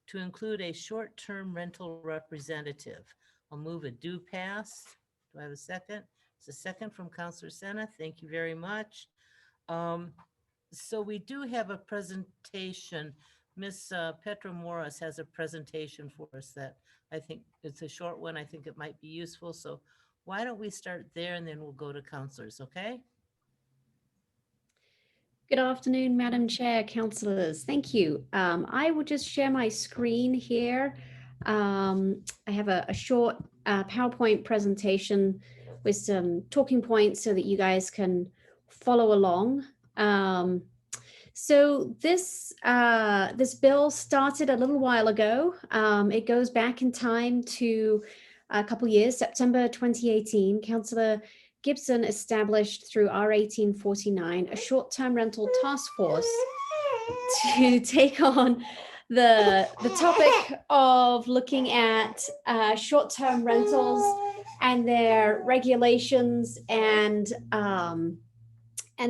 [SPEAKER 1] to include a short-term rental representative. I'll move a do pass. Do I have a second? It's a second from Counselor Senna. Thank you very much. So we do have a presentation. Miss Petra Morris has a presentation for us that I think it's a short one. I think it might be useful. So why don't we start there and then we'll go to counselors, okay?
[SPEAKER 14] Good afternoon, Madam Chair, councillors. Thank you. I will just share my screen here. I have a short PowerPoint presentation with some talking points so that you guys can follow along. So this bill started a little while ago. It goes back in time to a couple years, September 2018. Councillor Gibson established through R1849 a short-term rental task force to take on the topic of looking at short-term rentals and their regulations and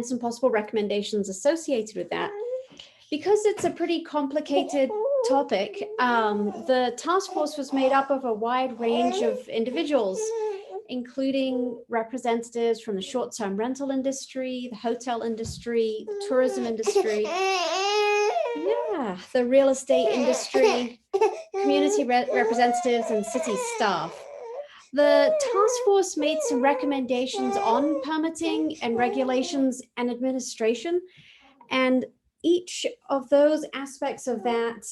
[SPEAKER 14] some possible recommendations associated with that. Because it's a pretty complicated topic, the task force was made up of a wide range of individuals, including representatives from the short-term rental industry, the hotel industry, the tourism industry, the real estate industry, community representatives, and city staff. The task force made some recommendations on permitting and regulations and administration, and each of those aspects of that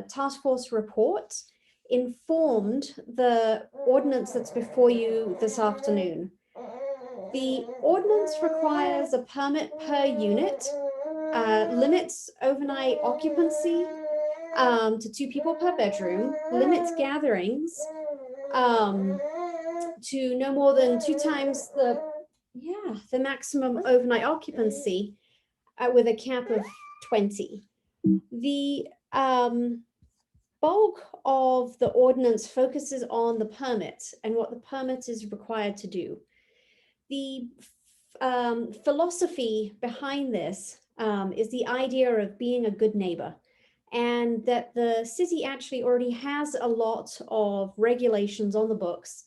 [SPEAKER 14] task force report informed the ordinance that's before you this afternoon. The ordinance requires a permit per unit, limits overnight occupancy to 2 people per bedroom, limits gatherings to no more than 2 times the maximum overnight occupancy with a cap of 20. The bulk of the ordinance focuses on the permit and what the permit is required to do. The philosophy behind this is the idea of being a good neighbor, and that the city actually already has a lot of regulations on the books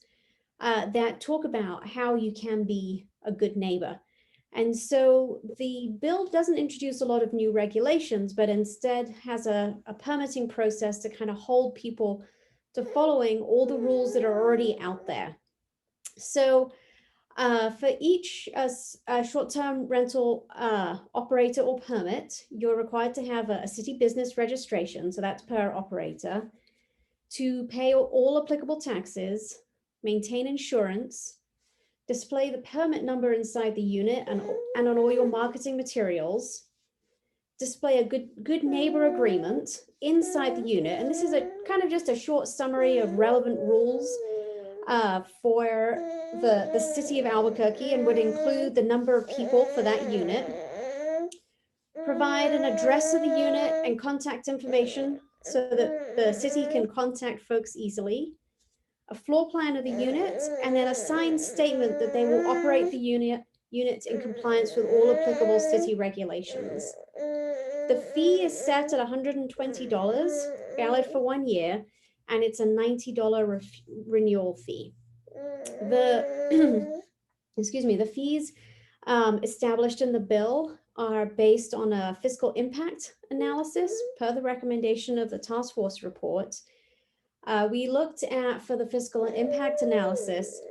[SPEAKER 14] that talk about how you can be a good neighbor. And so the bill doesn't introduce a lot of new regulations, but instead has a permitting process to kind of hold people to following all the rules that are already out there. So for each short-term rental operator or permit, you're required to have a city business registration, so that's per operator, to pay all applicable taxes, maintain insurance, display the permit number inside the unit and on all your marketing materials, display a good neighbor agreement inside the unit. And this is a kind of just a short summary of relevant rules for the city of Albuquerque, and would include the number of people for that unit. Provide an address of the unit and contact information so that the city can contact folks easily. a floor plan of the unit, and then a signed statement that they will operate the unit in compliance with all applicable city regulations. The fee is set at $120, valid for 1 year, and it's a $90 renewal fee. The excuse me, the fees established in the bill are based on a fiscal impact analysis per the recommendation of the task force report. We looked at, for the fiscal impact analysis,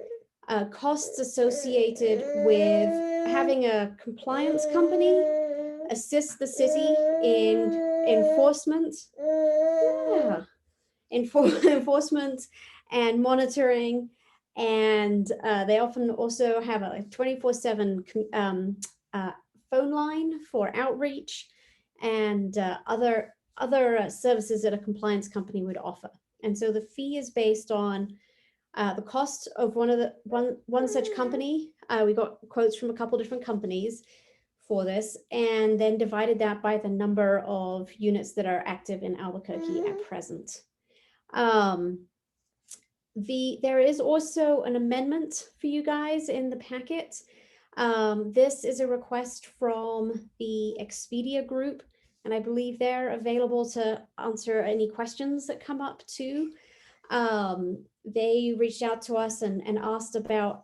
[SPEAKER 14] costs associated with having a compliance company assist the city in enforcement, enforcement and monitoring. And they often also have a 24/7 phone line for outreach and other services that a compliance company would offer. And so the fee is based on the cost of one such company. We got quotes from a couple different companies for this, and then divided that by the number of units that are active in Albuquerque at present. There is also an amendment for you guys in the packet. This is a request from the Expedia group, and I believe they're available to answer any questions that come up too. They reached out to us and asked about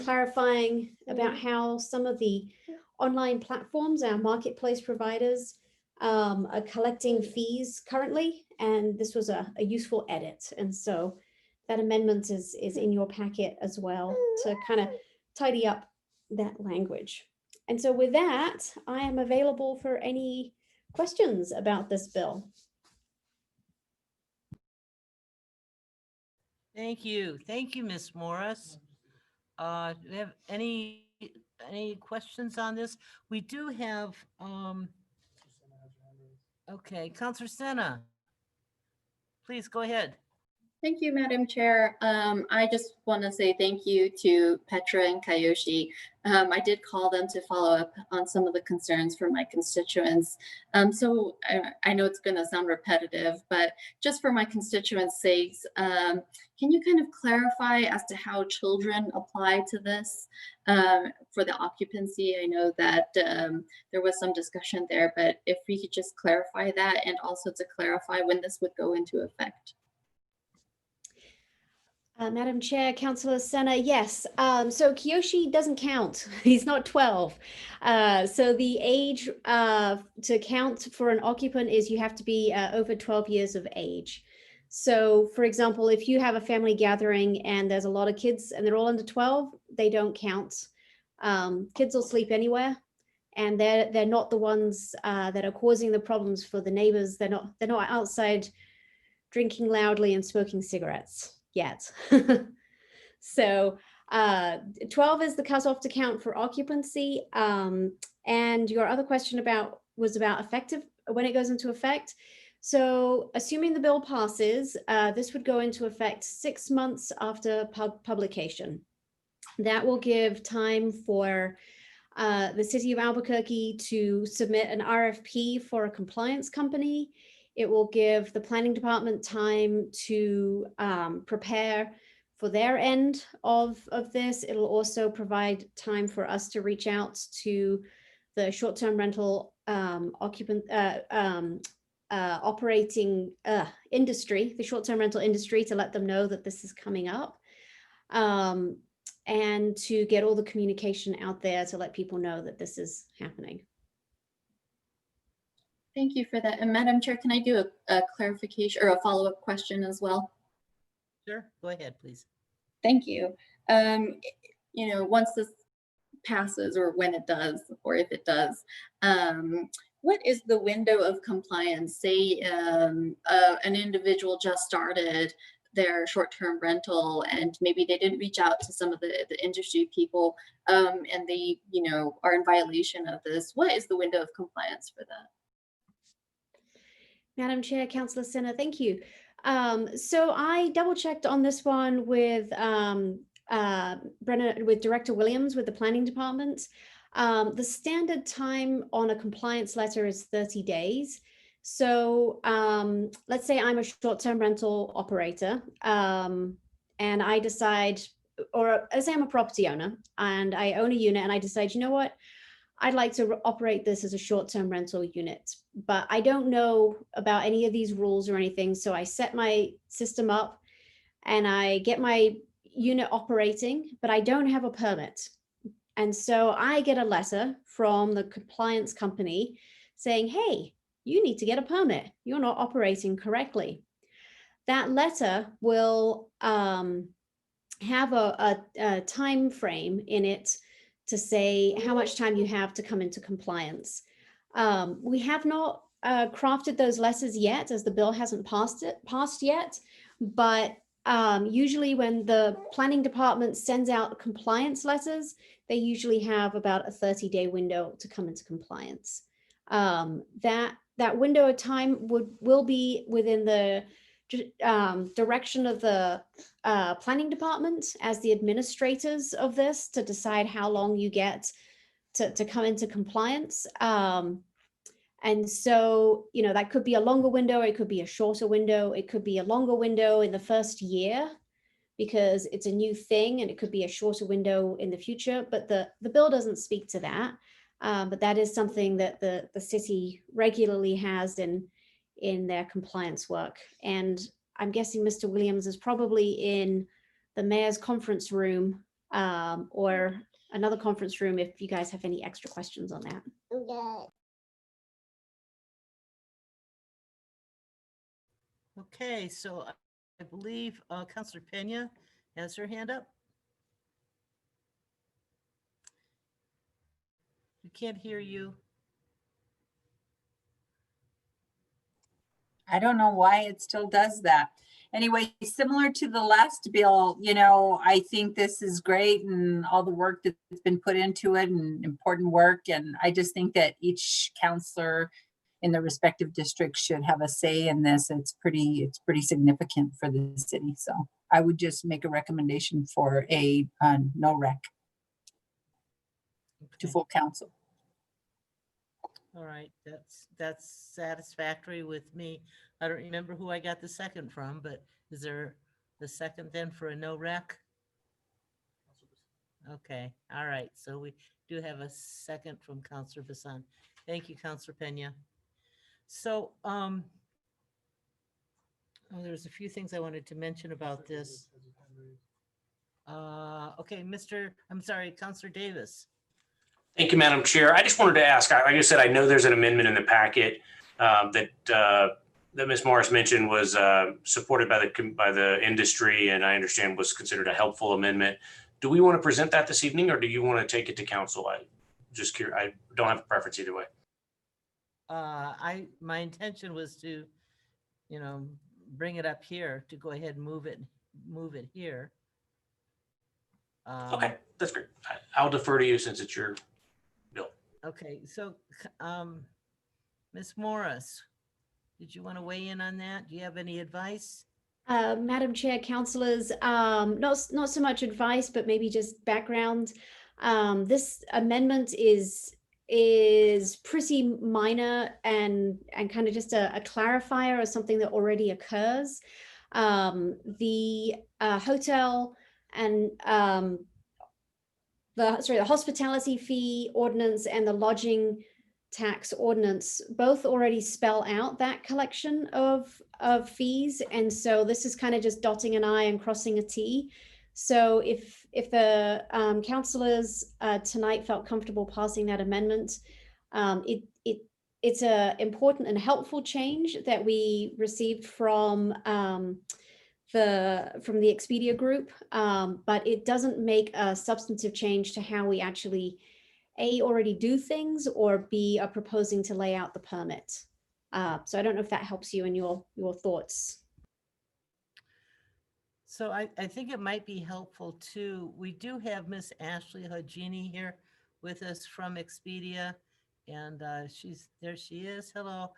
[SPEAKER 14] clarifying about how some of the online platforms, our marketplace providers, are collecting fees currently, and this was a useful edit. And so that amendment is in your packet as well to kind of tidy up that language. And so with that, I am available for any questions about this bill.
[SPEAKER 1] Thank you. Thank you, Ms. Morris. Do we have any questions on this? We do have, okay, Counselor Sena. Please go ahead.
[SPEAKER 13] Thank you, Madam Chair. I just want to say thank you to Petra and Kayoshi. I did call them to follow up on some of the concerns for my constituents. So I know it's going to sound repetitive, but just for my constituents' sakes, can you kind of clarify as to how children apply to this for the occupancy? I know that there was some discussion there, but if we could just clarify that, and also to clarify when this would go into effect.
[SPEAKER 14] Madam Chair, Councillor Sena, yes. So Kiyoshi doesn't count. He's not 12. So the age to count for an occupant is you have to be over 12 years of age. So for example, if you have a family gathering and there's a lot of kids and they're all under 12, they don't count. Kids will sleep anywhere, and they're not the ones that are causing the problems for the neighbors. They're not outside drinking loudly and smoking cigarettes yet. So 12 is the cutoff to count for occupancy. And your other question was about effective, when it goes into effect. So assuming the bill passes, this would go into effect 6 months after publication. That will give time for the city of Albuquerque to submit an RFP for a compliance company. It will give the planning department time to prepare for their end of this. It'll also provide time for us to reach out to the short-term rental operating industry, the short-term rental industry, to let them know that this is coming up, and to get all the communication out there to let people know that this is happening.
[SPEAKER 13] Thank you for that. And Madam Chair, can I do a clarification or a follow-up question as well?
[SPEAKER 1] Sure, go ahead, please.
[SPEAKER 13] Thank you. You know, once this passes, or when it does, or if it does, what is the window of compliance? Say an individual just started their short-term rental and maybe they didn't reach out to some of the industry people, and they, you know, are in violation of this. What is the window of compliance for that?
[SPEAKER 14] Madam Chair, Councillor Sena, thank you. So I double checked on this one with Director Williams with the Planning Department. The standard time on a compliance letter is 30 days. So let's say I'm a short-term rental operator, and and I decide, or let's say I'm a property owner and I own a unit and I decide, you know what, I'd like to operate this as a short-term rental unit, but I don't know about any of these rules or anything. So I set my system up and I get my unit operating, but I don't have a permit. And so I get a letter from the compliance company saying, hey, you need to get a permit. You're not operating correctly. That letter will have a time frame in it to say how much time you have to come into compliance. We have not crafted those letters yet, as the bill hasn't passed yet, but usually when the planning department sends out compliance letters, they usually have about a 30-day window to come into compliance. That window of time will be within the direction of the planning department as the administrators of this to decide how long you get to come into compliance. And so, you know, that could be a longer window, it could be a shorter window, it could be a longer window in the first year because it's a new thing, and it could be a shorter window in the future, but the bill doesn't speak to that. But that is something that the city regularly has in their compliance work. And I'm guessing Mr. Williams is probably in the mayor's conference room or another conference room if you guys have any extra questions on that.
[SPEAKER 1] Okay, so I believe Councilor Pena has her hand up. We can't hear you.
[SPEAKER 2] I don't know why it still does that. Anyway, similar to the last bill, you know, I think this is great and all the work that's been put into it and important work. And I just think that each counselor in the respective district should have a say in this. It's pretty significant for the city. So I would just make a recommendation for a no rec to full council.
[SPEAKER 1] All right, that's satisfactory with me. I don't remember who I got the second from, but is there the second then for a no rec? Okay, all right, so we do have a second from Councilor Bassan. Thank you, Councilor Pena. So, there's a few things I wanted to mention about this. Okay, Councilor Davis.
[SPEAKER 12] Thank you, Madam Chair. I just wanted to ask, like I said, I know there's an amendment in the packet that Ms. Morris mentioned was supported by the industry, and I understand was considered a helpful amendment. Do we want to present that this evening, or do you want to take it to council? I just curious. I don't have a preference either way.
[SPEAKER 1] My intention was to, you know, bring it up here to go ahead and move it here.
[SPEAKER 12] Okay, that's great. I'll defer to you since it's your bill.
[SPEAKER 1] Okay, so Ms. Morris, did you want to weigh in on that? Do you have any advice?
[SPEAKER 14] Madam Chair, councillors, not so much advice, but maybe just background. This amendment is pretty minor and kind of just a clarifier of something that already occurs. The hotel and the hospitality fee ordinance and the lodging tax ordinance both already spell out that collection of fees, and so this is kind of just dotting an I and crossing a T. So if the councillors tonight felt comfortable passing that amendment, it's a important and helpful change that we received from the Expedia group, but it doesn't make a substantive change to how we actually A, already do things, or B, are proposing to lay out the permit. So I don't know if that helps you in your thoughts.
[SPEAKER 1] So I think it might be helpful too. We do have Miss Ashley Hajini here with us from Expedia, and there she is. Hello.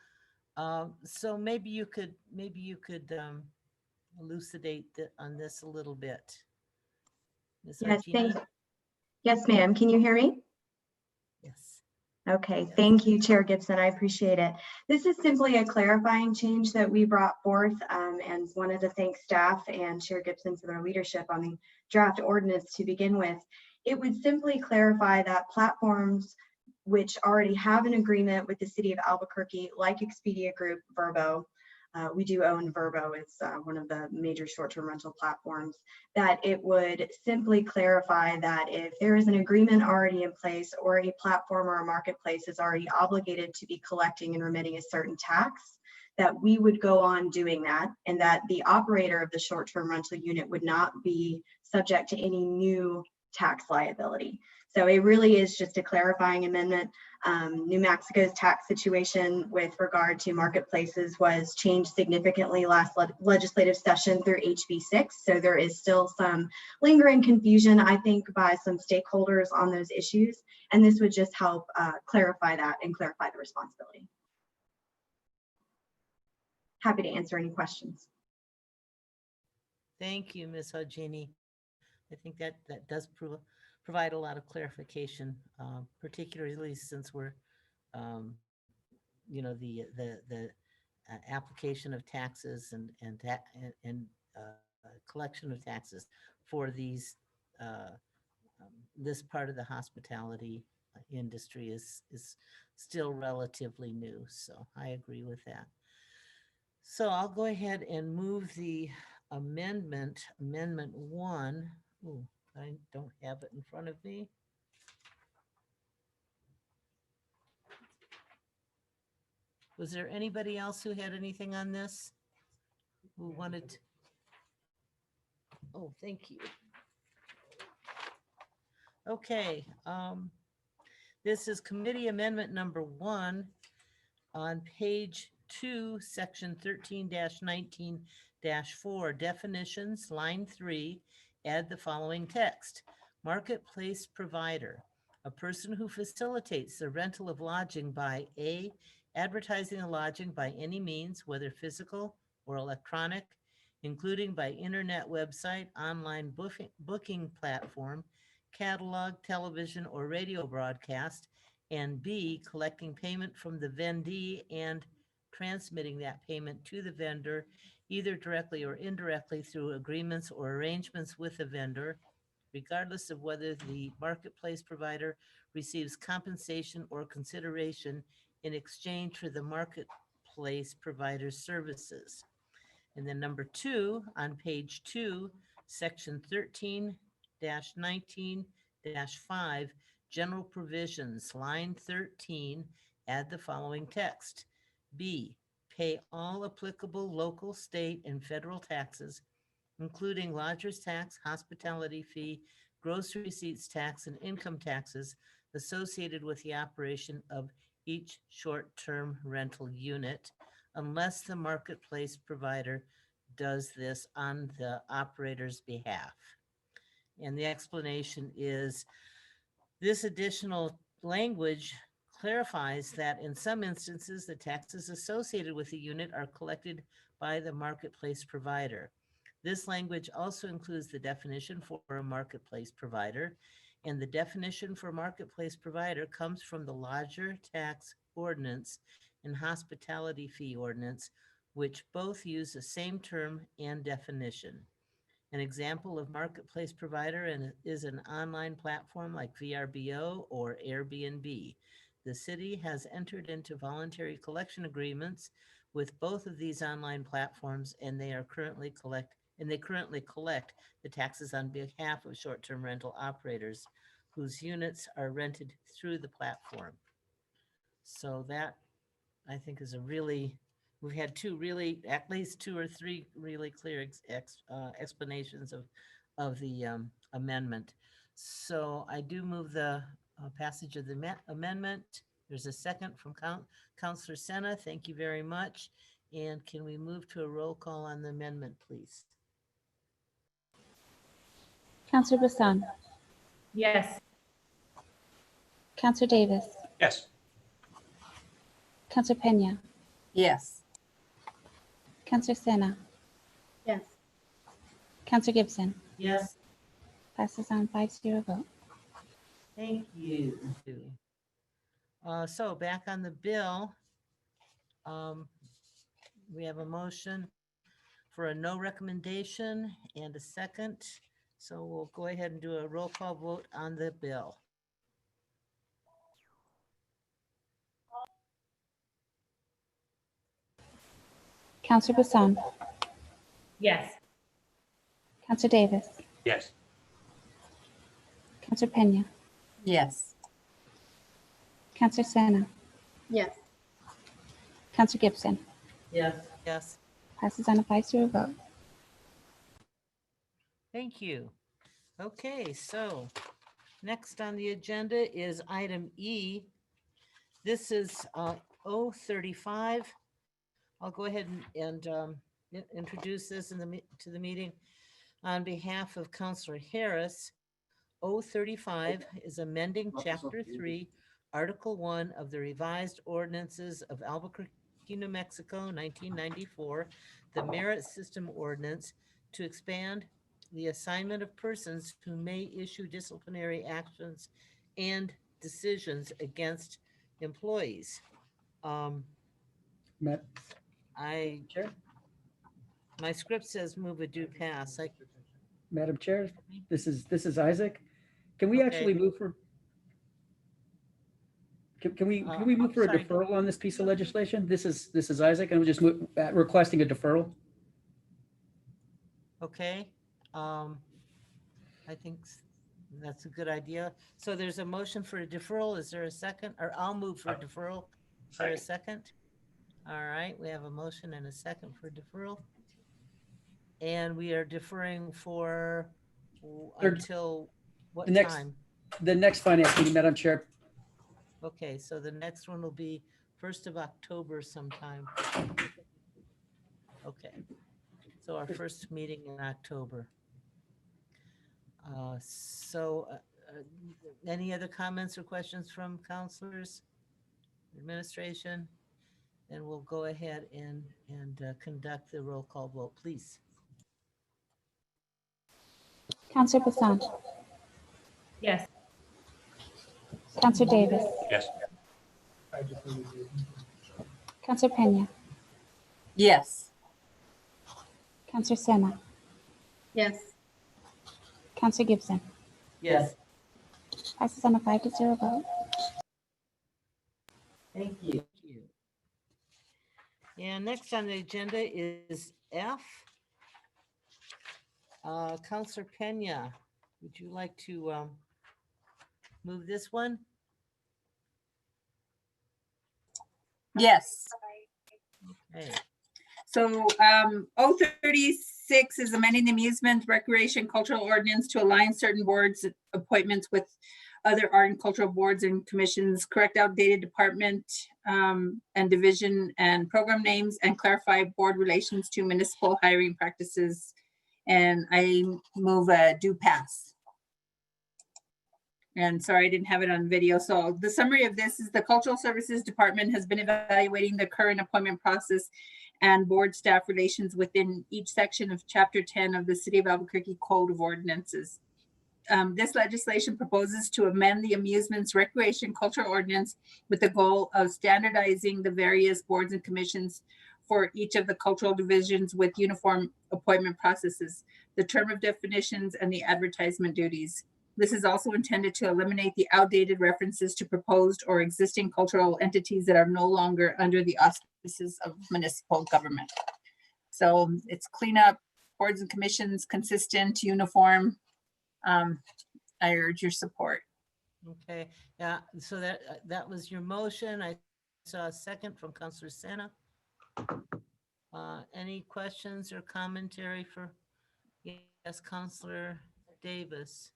[SPEAKER 1] So maybe you could elucidate on this a little bit. Ms.
[SPEAKER 15] Yes,
[SPEAKER 1] Hajini?
[SPEAKER 15] thanks. Yes, ma'am. Can you hear me?
[SPEAKER 1] Yes.
[SPEAKER 15] Okay, thank you, Chair Gibson. I appreciate it. This is simply a clarifying change that we brought forth, and wanted to thank staff and Chair Gibson for their leadership on the draft ordinance to begin with. It would simply clarify that platforms which already have an agreement with the city of Albuquerque, like Expedia Group, Vrbo, we do own Vrbo, it's one of the major short-term rental platforms, that it would simply clarify that if there is an agreement already in place or a platform or a marketplace is already obligated to be collecting and remitting a certain tax, that we would go on doing that, and that the operator of the short-term rental unit would not be subject to any new tax liability. So it really is just a clarifying amendment. New Mexico's tax situation with regard to marketplaces was changed significantly last legislative session through HB6. So there is still some lingering confusion, I think, by some stakeholders on those issues. And this would just help clarify that and clarify the responsibility. Happy to answer any questions.
[SPEAKER 1] Thank you, Ms. Hajini. I think that does provide a lot of clarification, particularly since we're, the application of taxes and collection of taxes for these this part of the hospitality industry is still relatively new. So I agree with that. So I'll go ahead and move the amendment 1. Ooh, I don't have it in front of me. Was there anybody else who had anything on this? Who wanted? Oh, thank you. Okay, this is committee amendment number 1 on page 2, section 13-19-4, definitions, line 3. Add the following text: marketplace provider, a person who facilitates the rental of lodging by A, advertising the lodging by any means, whether physical or electronic, including by internet website, online booking platform, catalog, television, or radio broadcast, and B, collecting payment from the vendee and transmitting that payment to the vendor, either directly or indirectly through agreements or arrangements with the vendor, regardless of whether the marketplace provider receives compensation or consideration in exchange for the marketplace provider's services. And then number 2 on page 2, section 13-19-5, general provisions, line 13, add the following text: B, pay all applicable local, state, and federal taxes, including lodger's tax, hospitality fee, gross receipts tax, and income taxes associated with the operation of each short-term rental unit, unless the marketplace provider does this on the operator's behalf. And the explanation is this additional language clarifies that in some instances, the taxes associated with the unit are collected by the marketplace provider. This language also includes the definition for a marketplace provider, and the definition for marketplace provider comes from the lodger tax ordinance and hospitality fee ordinance, which both use the same term and definition. An example of marketplace provider is an online platform like VRBO or Airbnb. The city has entered into voluntary collection agreements with both of these online platforms, and they currently collect the taxes on behalf of short-term rental operators whose units are rented through the platform. So that, I think, is we've had at least 2 or 3 really clear explanations of the amendment. So I do move the passage of the amendment. There's a second from Councilor Sena. Thank you very much. And can we move to a roll call on the amendment, please?
[SPEAKER 7] Counselor Bassan,
[SPEAKER 8] Yes.
[SPEAKER 7] Counselor Davis,
[SPEAKER 12] Yes.
[SPEAKER 7] Counselor Pena,
[SPEAKER 2] Yes.
[SPEAKER 7] Counselor Sena,
[SPEAKER 13] Yes.
[SPEAKER 7] Counselor Gibson.
[SPEAKER 1] Yes.
[SPEAKER 7] Passes on 5-0 vote.
[SPEAKER 1] Thank you. So back on the bill, we have a motion for a no recommendation and a second. So we'll go ahead and do a roll call vote on the bill.
[SPEAKER 7] Counselor Bassan,
[SPEAKER 8] Yes.
[SPEAKER 7] Counselor Davis,
[SPEAKER 12] Yes.
[SPEAKER 7] Counselor Pena,
[SPEAKER 2] Yes.
[SPEAKER 7] Counselor Sena,
[SPEAKER 13] Yes.
[SPEAKER 7] Counselor Gibson.
[SPEAKER 1] Yes,
[SPEAKER 7] Passes on a 5-0 vote.
[SPEAKER 1] thank you. Okay, so next on the agenda is item E. This is 035. I'll go ahead and introduce this to the meeting on behalf of Counselor Harris. 035 is amending Chapter 3, Article 1 of the revised ordinances of Albuquerque, New Mexico, 1994, the Merit System Ordinance, to expand the assignment of persons who may issue disciplinary actions and decisions against employees. My script says move a do pass.
[SPEAKER 16] Madam Chair, this is Isaac. Can we actually move for? Can we move for a deferral on this piece of legislation? This is Isaac, and we're just requesting a deferral.
[SPEAKER 1] Okay, I think that's a good idea. So there's a motion for a deferral. Is there a second? Or I'll move for a deferral. Is there a second? All right, we have a motion and a second for deferral. And we are deferring for until what time?
[SPEAKER 16] The next finance meeting, Madam Chair.
[SPEAKER 1] Okay, so the next one will be 1st of October sometime. Okay, so our first meeting in October. Any other comments or questions from counselors, administration? Then we'll go ahead and conduct the roll call vote, please.
[SPEAKER 7] Counselor Bassan,
[SPEAKER 8] Yes.
[SPEAKER 7] Counselor Davis,
[SPEAKER 12] Yes.
[SPEAKER 7] Counselor Pena,
[SPEAKER 2] Yes.
[SPEAKER 7] Counselor Sena,
[SPEAKER 13] Yes.
[SPEAKER 7] Counselor Gibson.
[SPEAKER 1] Yes.
[SPEAKER 7] Passes on a 5-0 vote.
[SPEAKER 1] Thank you. And next on the agenda is F. Counselor Pena, would you like to move this one?
[SPEAKER 2] Yes.
[SPEAKER 1] Okay.
[SPEAKER 2] So 036 is amending the amusement, recreation, cultural ordinance to align certain boards appointments with other art and cultural boards and commissions, correct outdated department and division and program names, and clarify board relations to municipal hiring practices. And I move a do pass. And sorry, I didn't have it on video. So the summary of this is the Cultural Services Department has been evaluating the current appointment process and board staff relations within each section of Chapter 10 of the City of Albuquerque Code of Ordinances. This legislation proposes to amend the amusements, recreation, cultural ordinance with the goal of standardizing the various boards and commissions for each of the cultural divisions with uniform appointment processes, the term of definitions, and the advertisement duties. This is also intended to eliminate the outdated references to proposed or existing cultural entities that are no longer under the auspices of municipal government. So it's cleanup, boards and commissions, consistent, uniform. I urge your support.
[SPEAKER 1] Okay, yeah, so that was your motion. I saw a second from Counselor Sena. Any questions or commentary for, yes, Counselor Davis?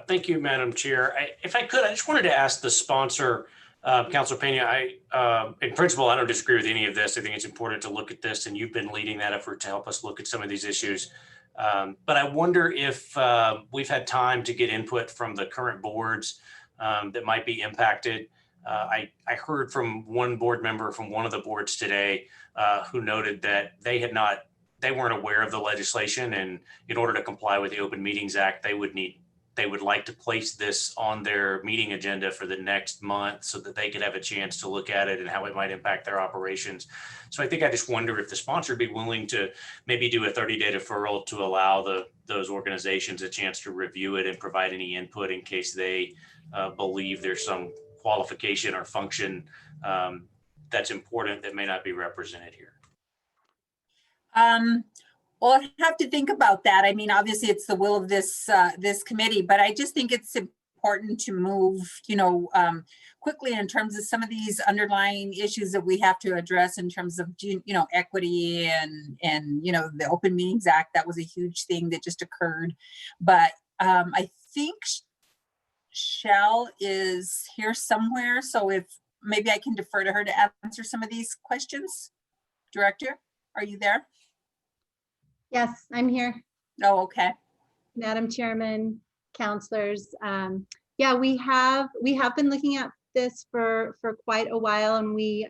[SPEAKER 12] Thank you, Madam Chair. If I could, I just wanted to ask the sponsor, Councilor Pena, in principle, I don't disagree with any of this. I think it's important to look at this, and you've been leading that effort to help us look at some of these issues. But I wonder if we've had time to get input from the current boards that might be impacted. I heard from one board member from one of the boards today who noted that they weren't aware of the legislation, and in order to comply with the Open Meetings Act, they would need they would like to place this on their meeting agenda for the next month so that they could have a chance to look at it and how it might impact their operations. So I think I just wonder if the sponsor would be willing to maybe do a 30-day deferral to allow those organizations a chance to review it and provide any input in case they believe there's some qualification or function that's important that may not be represented here.
[SPEAKER 2] Well, I have to think about that. I mean, obviously it's the will of this committee, but I just think it's important to move, quickly in terms of some of these underlying issues that we have to address in terms of, equity and the Open Meetings Act. That was a huge thing that just occurred. But I think Shell is here somewhere. So if maybe I can defer to her to answer some of these questions. Director, are you there?
[SPEAKER 17] Yes, I'm here.
[SPEAKER 2] Oh, okay.
[SPEAKER 17] Madam Chairman, counselors. Yeah, we have been looking at this for quite a while, and we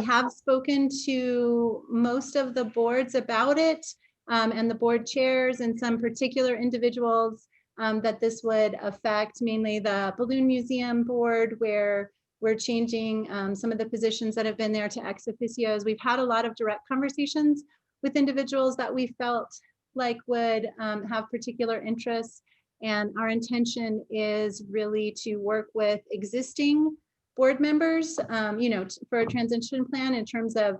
[SPEAKER 17] have spoken to most of the boards about it, and the board chairs and some particular individuals that this would affect, mainly the Balloon Museum Board, where we're changing some of the positions that have been there to ex officios. We've had a lot of direct conversations with individuals that we felt like would have particular interests. And our intention is really to work with existing board members, for a transition plan in terms of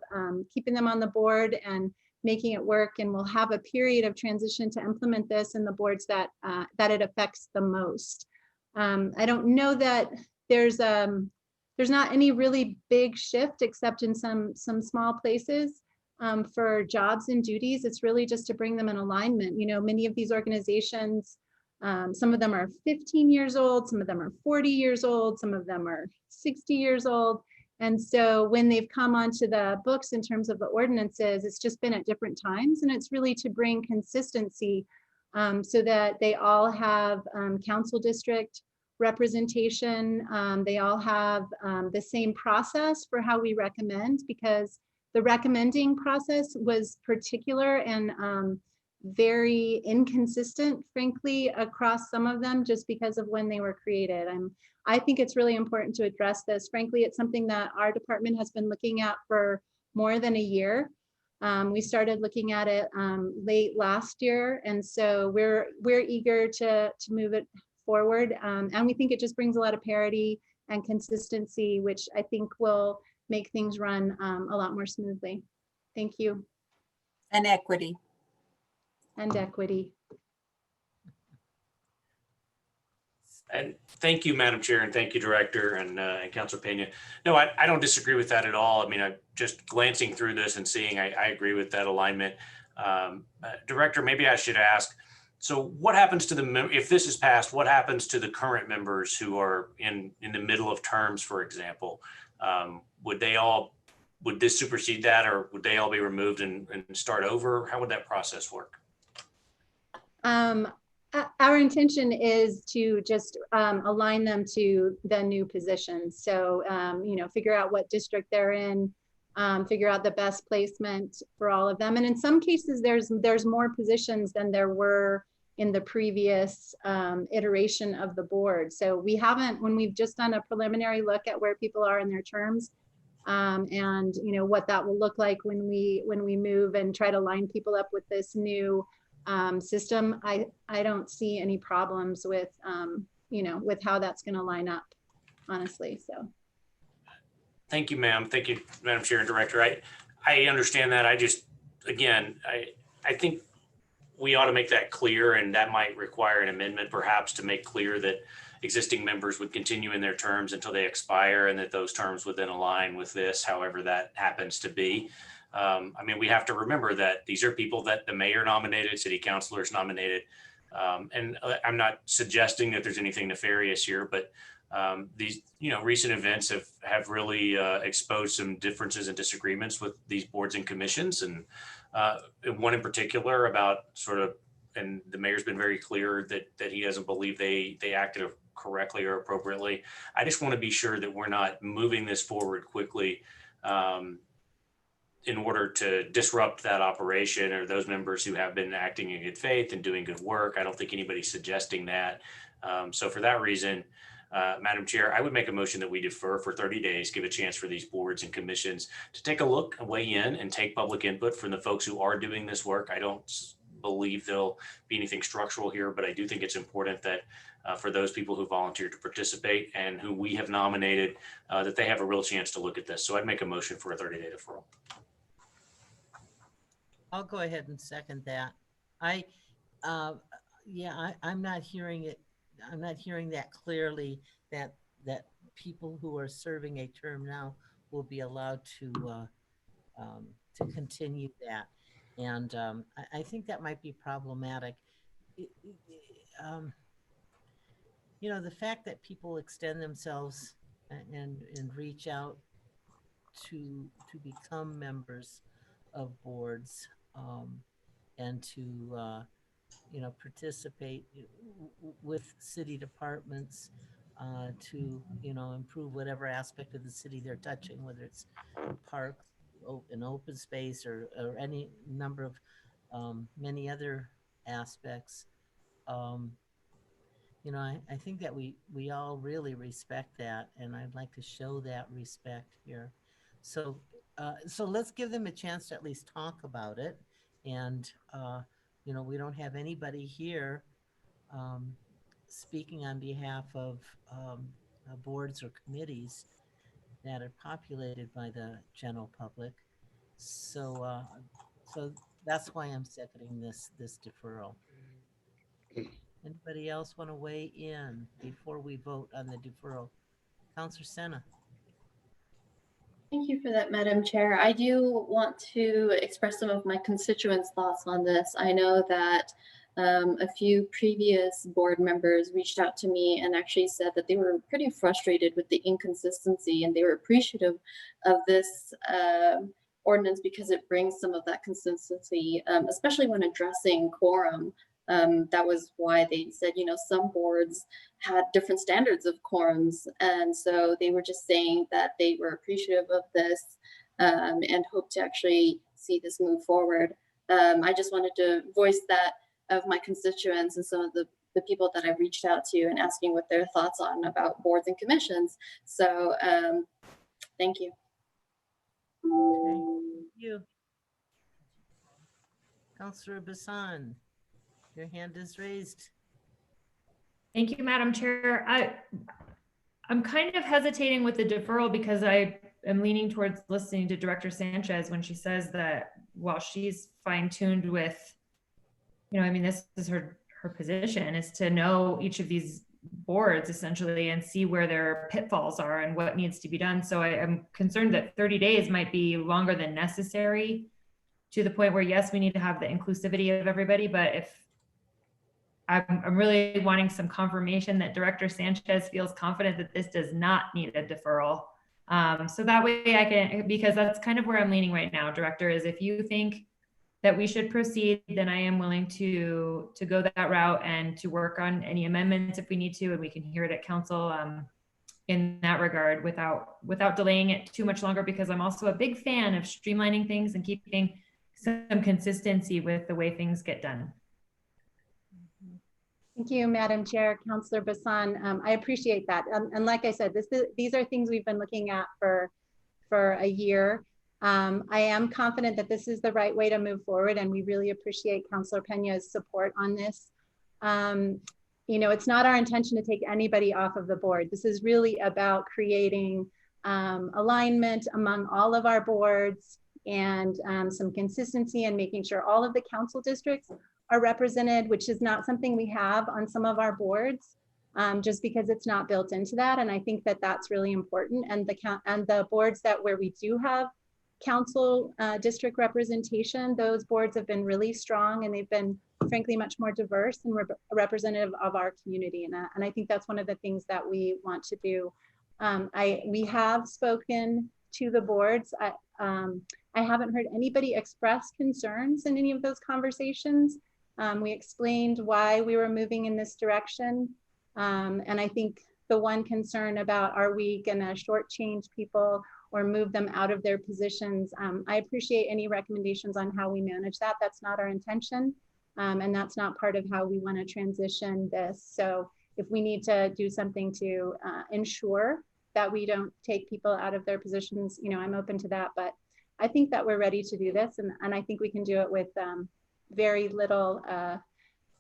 [SPEAKER 17] keeping them on the board and making it work. And we'll have a period of transition to implement this in the boards that it affects the most. I don't know that there's not any really big shift except in some small places. For jobs and duties, it's really just to bring them in alignment. Many of these organizations, some of them are 15 years old, some of them are 40 years old, some of them are 60 years old. And so when they've come onto the books in terms of the ordinances, it's just been at different times. And it's really to bring consistency so that they all have council district representation. They all have the same process for how we recommend, because the recommending process was particular and very inconsistent, frankly, across some of them just because of when they were created. I think it's really important to address this. Frankly, it's something that our department has been looking at for more than a year. We started looking at it late last year, and so we're eager to move it forward. And we think it just brings a lot of parity and consistency, which I think will make things run a lot more smoothly. Thank you.
[SPEAKER 2] And equity.
[SPEAKER 17] And equity.
[SPEAKER 12] And thank you, Madam Chair, and thank you, Director and Councilor Pena. No, I don't disagree with that at all. I mean, I'm just glancing through this and seeing, I agree with that alignment. Director, maybe I should ask, so what happens to if this is passed, what happens to the current members who are in the middle of terms, for example? Would this supersede that, or would they all be removed and start over? How would that process work?
[SPEAKER 17] Our intention is to just align them to the new positions. So, figure out what district they're in, figure out the best placement for all of them. And in some cases, there's more positions than there were in the previous iteration of the board. So we haven't, when we've just done a preliminary look at where people are in their terms, and what that will look like when we move and try to line people up with this new system, I don't see any problems with with how that's going to line up, honestly. So
[SPEAKER 12] thank you, ma'am. Thank you, Madam Chair and Director. I understand that. I just, again, I think we ought to make that clear, and that might require an amendment perhaps to make clear that existing members would continue in their terms until they expire, and that those terms would then align with this, however that happens to be. I mean, we have to remember that these are people that the mayor nominated, city councilors nominated. And I'm not suggesting that there's anything nefarious here, but these, recent events have really exposed some differences and disagreements with these boards and commissions, and one in particular about and the mayor's been very clear that he doesn't believe they acted correctly or appropriately. I just want to be sure that we're not moving this forward quickly in order to disrupt that operation or those members who have been acting in good faith and doing good work. I don't think anybody's suggesting that. So for that reason, Madam Chair, I would make a motion that we defer for 30 days, give a chance for these boards and commissions to take a look, weigh in, and take public input from the folks who are doing this work. I don't believe there'll be anything structural here, but I do think it's important that for those people who volunteered to participate and who we have nominated, that they have a real chance to look at this. So I'd make a motion for a 30-day deferral.
[SPEAKER 1] I'll go ahead and second that. I'm not hearing it. I'm not hearing that clearly that people who are serving a term now will be allowed to continue that. And I think that might be problematic. You know, the fact that people extend themselves and reach out to become members of boards and to you know, participate with city departments to, you know, improve whatever aspect of the city they're touching, whether it's parks, an open space, or any number of many other aspects. You know, I think that we all really respect that, and I'd like to show that respect here. So so let's give them a chance to at least talk about it. And you know, we don't have anybody here speaking on behalf of boards or committees that are populated by the general public. So so that's why I'm seconding this deferral. Anybody else want to weigh in before we vote on the deferral? Counselor Sena.
[SPEAKER 13] Thank you for that, Madam Chair. I do want to express some of my constituents' thoughts on this. I know that a few previous board members reached out to me and actually said that they were pretty frustrated with the inconsistency, and they were appreciative of this ordinance because it brings some of that consistency, especially when addressing quorum. That was why they said, you know, some boards had different standards of quorums. And so they were just saying that they were appreciative of this and hope to actually see this move forward. I just wanted to voice that of my constituents and some of the people that I've reached out to and asking what their thoughts on about boards and commissions. So thank you.
[SPEAKER 1] Okay. Thank you. Councillor Bassan. Your hand is raised.
[SPEAKER 8] Thank you, Madam Chair. I'm kind of hesitating with the deferral because I am leaning towards listening to Director Sanchez when she says that while she's fine-tuned with, you know, I mean, this is her position is to know each of these boards essentially and see where their pitfalls are and what needs to be done. So I'm concerned that 30 days might be longer than necessary to the point where, yes, we need to have the inclusivity of everybody, but if I'm really wanting some confirmation that Director Sanchez feels confident that this does not need a deferral. So that way I can, because that's kind of where I'm leaning right now, Director, is if you think that we should proceed, then I am willing to go that route and to work on any amendments if we need to, and we can hear it at council in that regard without delaying it too much longer, because I'm also a big fan of streamlining things and keeping some consistency with the way things get done.
[SPEAKER 17] Thank you, Madam Chair, Councillor Bassan. I appreciate that. And like I said, these are things we've been looking at for a year. I am confident that this is the right way to move forward, and we really appreciate Councillor Pena's support on this. You know, it's not our intention to take anybody off of the board. This is really about creating alignment among all of our boards and some consistency and making sure all of the council districts are represented, which is not something we have on some of our boards, just because it's not built into that. And I think that that's really important. And the boards where we do have council district representation, those boards have been really strong, and they've been frankly much more diverse and representative of our community. And I think that's one of the things that we want to do. We have spoken to the boards. I haven't heard anybody express concerns in any of those conversations. We explained why we were moving in this direction. And I think the one concern about, are we gonna shortchange people or move them out of their positions. I appreciate any recommendations on how we manage that. That's not our intention. And that's not part of how we want to transition this. So if we need to do something to ensure that we don't take people out of their positions, you know, I'm open to that. But I think that we're ready to do this. And I think we can do it with very little,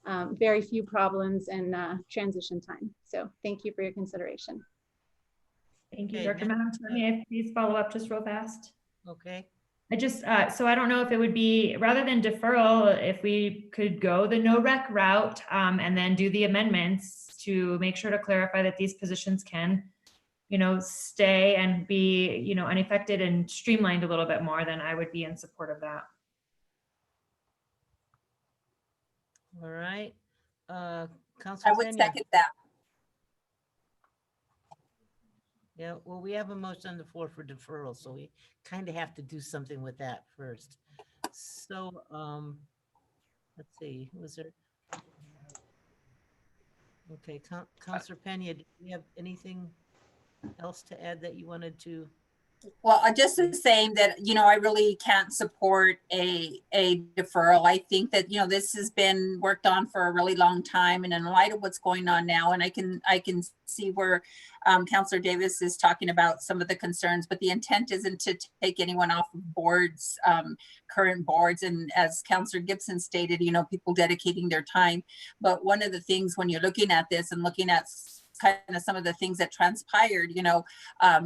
[SPEAKER 17] very few problems and transition time. So thank you for your consideration.
[SPEAKER 8] Thank you,
[SPEAKER 1] Okay,
[SPEAKER 8] Dr. Madam Chair. May I please follow up just real fast?
[SPEAKER 1] Okay.
[SPEAKER 8] I just, so I don't know if it would be, rather than deferral, if we could go the no rec route and then do the amendments to make sure to clarify that these positions can, you know, stay and be, you know, unaffected and streamlined a little bit more, then I would be in support of that.
[SPEAKER 1] All right.
[SPEAKER 2] I
[SPEAKER 1] Councilor
[SPEAKER 2] would
[SPEAKER 1] Pena.
[SPEAKER 2] second that.
[SPEAKER 1] Yeah, well, we have a motion on the floor for deferral, so we kind of have to do something with that first. So, let's see, who was there? Okay, Councilor Pena, do you have anything else to add that you wanted to?
[SPEAKER 2] Well, just the same that, you know, I really can't support a deferral. I think that, you know, this has been worked on for a really long time, and in light of what's going on now, and I can see where Councilor Davis is talking about some of the concerns, but the intent isn't to take anyone off of boards, current boards. And as Councilor Gibson stated, you know, people dedicating their time. But one of the things when you're looking at this and looking at kind of some of the things that transpired, you know,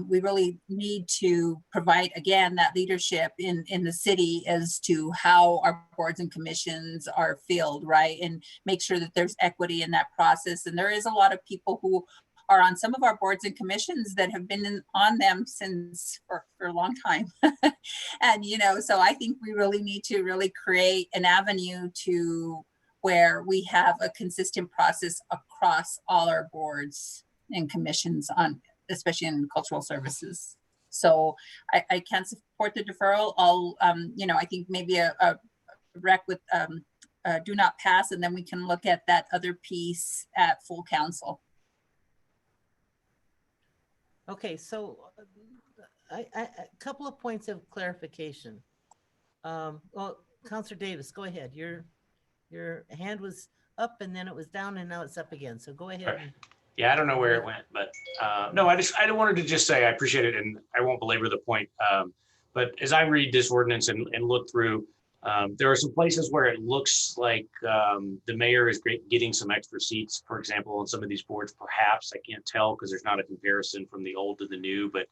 [SPEAKER 2] we really need to provide, again, that leadership in the city as to how our boards and commissions are filled, right? And make sure that there's equity in that process. And there is a lot of people who are on some of our boards and commissions that have been on them since for a long time. And, you know, so I think we really need to really create an avenue to where we have a consistent process across all our boards and commissions on, especially in cultural services. So I can't support the deferral. I'll, you know, I think maybe a rec with do not pass, and then we can look at that other piece at full council.
[SPEAKER 1] Okay, so a couple of points of clarification. Well, Councilor Davis, go ahead. Your hand was up and then it was down and now it's up again. So go ahead.
[SPEAKER 12] Right. Yeah, I don't know where it went, but no, I wanted to just say I appreciate it, and I won't belabor the point. But as I read this ordinance and look through, there are some places where it looks like the mayor is getting some extra seats, for example, on some of these boards. Perhaps I can't tell because there's not a comparison from the old to the new, but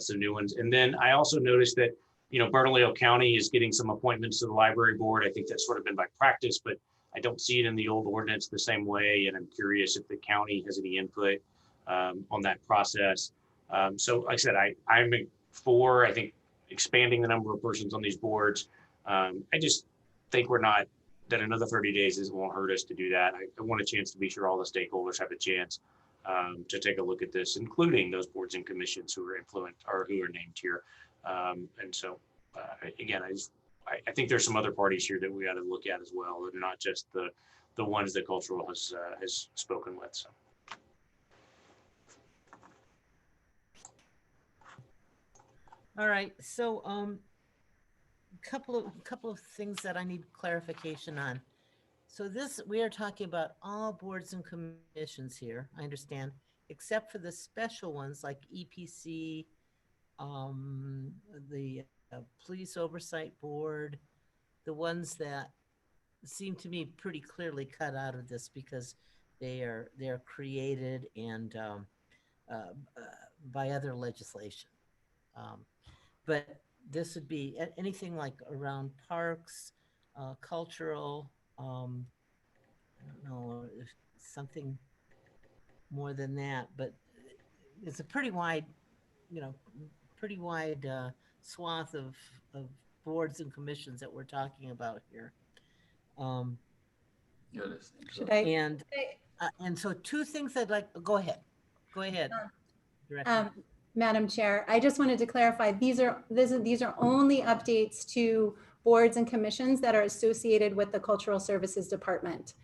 [SPEAKER 12] some new ones. And then I also noticed that, you know, Bernalillo County is getting some appointments to the library board. I think that's sort of been by practice, but I don't see it in the old ordinance the same way. And I'm curious if the county has any input on that process. So like I said, I'm for, I think, expanding the number of persons on these boards. I just think that another 30 days won't hurt us to do that. I want a chance to be sure all the stakeholders have a chance to take a look at this, including those boards and commissions who are influenced or who are named here. And so, again, I think there's some other parties here that we got to look at as well, and not just the ones that cultural has spoken with. So.
[SPEAKER 1] All right, so couple of things that I need clarification on. So we are talking about all boards and commissions here, I understand, except for the special ones like EPC, the Police Oversight Board, the ones that seem to me pretty clearly cut out of this because they're created and by other legislation. But this would be anything like around parks, cultural, I don't know, if something more than that, but it's a pretty wide, swath of boards and commissions that we're talking about here. And so two things I'd like, go ahead. Director.
[SPEAKER 17] Madam Chair, I just wanted to clarify, these are only updates to boards and commissions that are associated with the Cultural Services Department.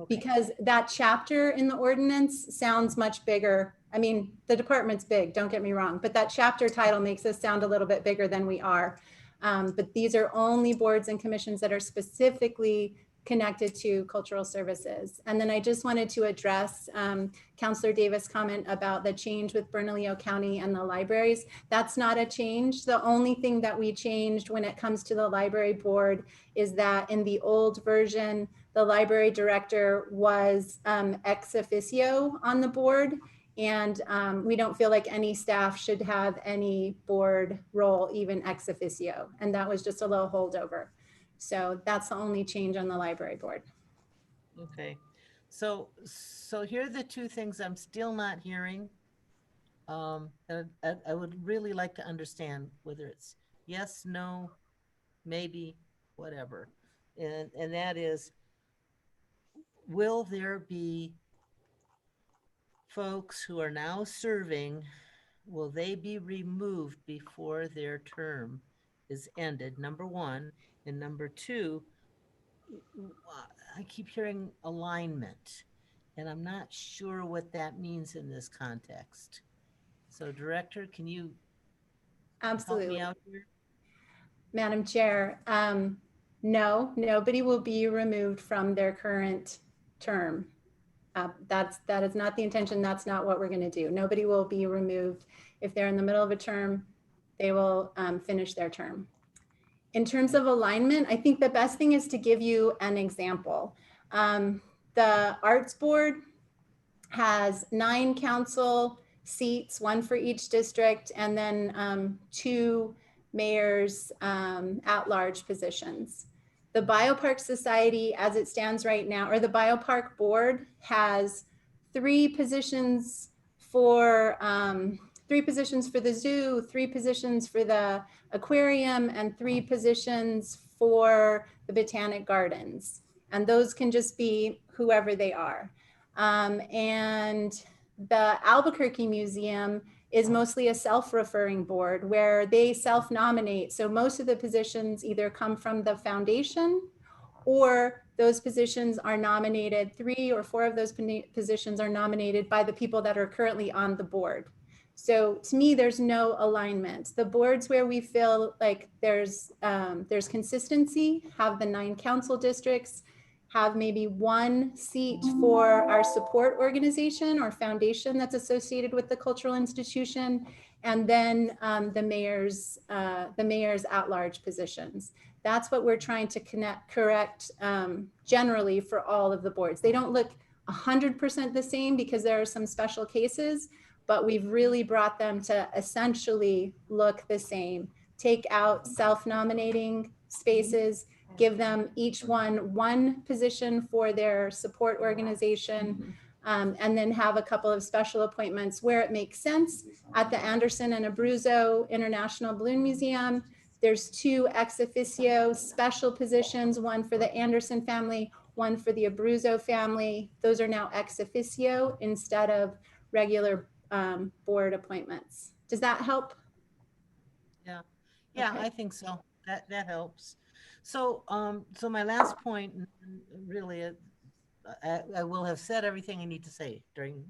[SPEAKER 17] Because that chapter in the ordinance sounds much bigger I mean, the department's big, don't get me wrong, but that chapter title makes us sound a little bit bigger than we are. But these are only boards and commissions that are specifically connected to cultural services. And then I just wanted to address Councillor Davis' comment about the change with Bernalillo County and the libraries. That's not a change. The only thing that we changed when it comes to the library board is that in the old version, the library director was ex officio on the board. And we don't feel like any staff should have any board role, even ex officio. And that was just a little holdover. So that's the only change on the library board.
[SPEAKER 1] Okay, so here are the two things I'm still not hearing. And I would really like to understand whether it's yes, no, maybe, whatever. And that is, will there be folks who are now serving, will they be removed before their term is ended, number one? And number two, I keep hearing alignment, and I'm not sure what that means in this context. So Director, can you
[SPEAKER 17] Absolutely.
[SPEAKER 1] help me out here?
[SPEAKER 17] Madam Chair, no, nobody will be removed from their current term. That is not the intention. That's not what we're going to do. Nobody will be removed. If they're in the middle of a term, they will finish their term. In terms of alignment, I think the best thing is to give you an example. The Arts Board has 9 council seats, 1 for each district, and then 2 mayors at-large positions. The Biopark Society, as it stands right now, or the Biopark Board, has 3 positions for the zoo, 3 positions for the aquarium, and 3 positions for the Botanic Gardens. And those can just be whoever they are. And the Albuquerque Museum is mostly a self-referring board where they self-nominate. So most of the positions either come from the foundation, or those positions are nominated, 3 or 4 of those positions are nominated by the people that are currently on the board. So to me, there's no alignment. The boards where we feel like there's consistency have the 9 council districts, have maybe 1 seat for our support organization or foundation that's associated with the cultural institution, and then the mayor's at-large positions. That's what we're trying to correct generally for all of the boards. They don't look 100% the same because there are some special cases, but we've really brought them to essentially look the same. Take out self-nominating spaces, give them each one position for their support organization, and then have a couple of special appointments where it makes sense. At the Anderson and Abruzzo International Balloon Museum, there's 2 ex officio special positions, 1 for the Anderson family, 1 for the Abruzzo family. Those are now ex officio instead of regular board appointments. Does that help?
[SPEAKER 1] Yeah,
[SPEAKER 17] Okay.
[SPEAKER 1] I think so. That helps. So, so my last point, really, I will have said everything I need to say during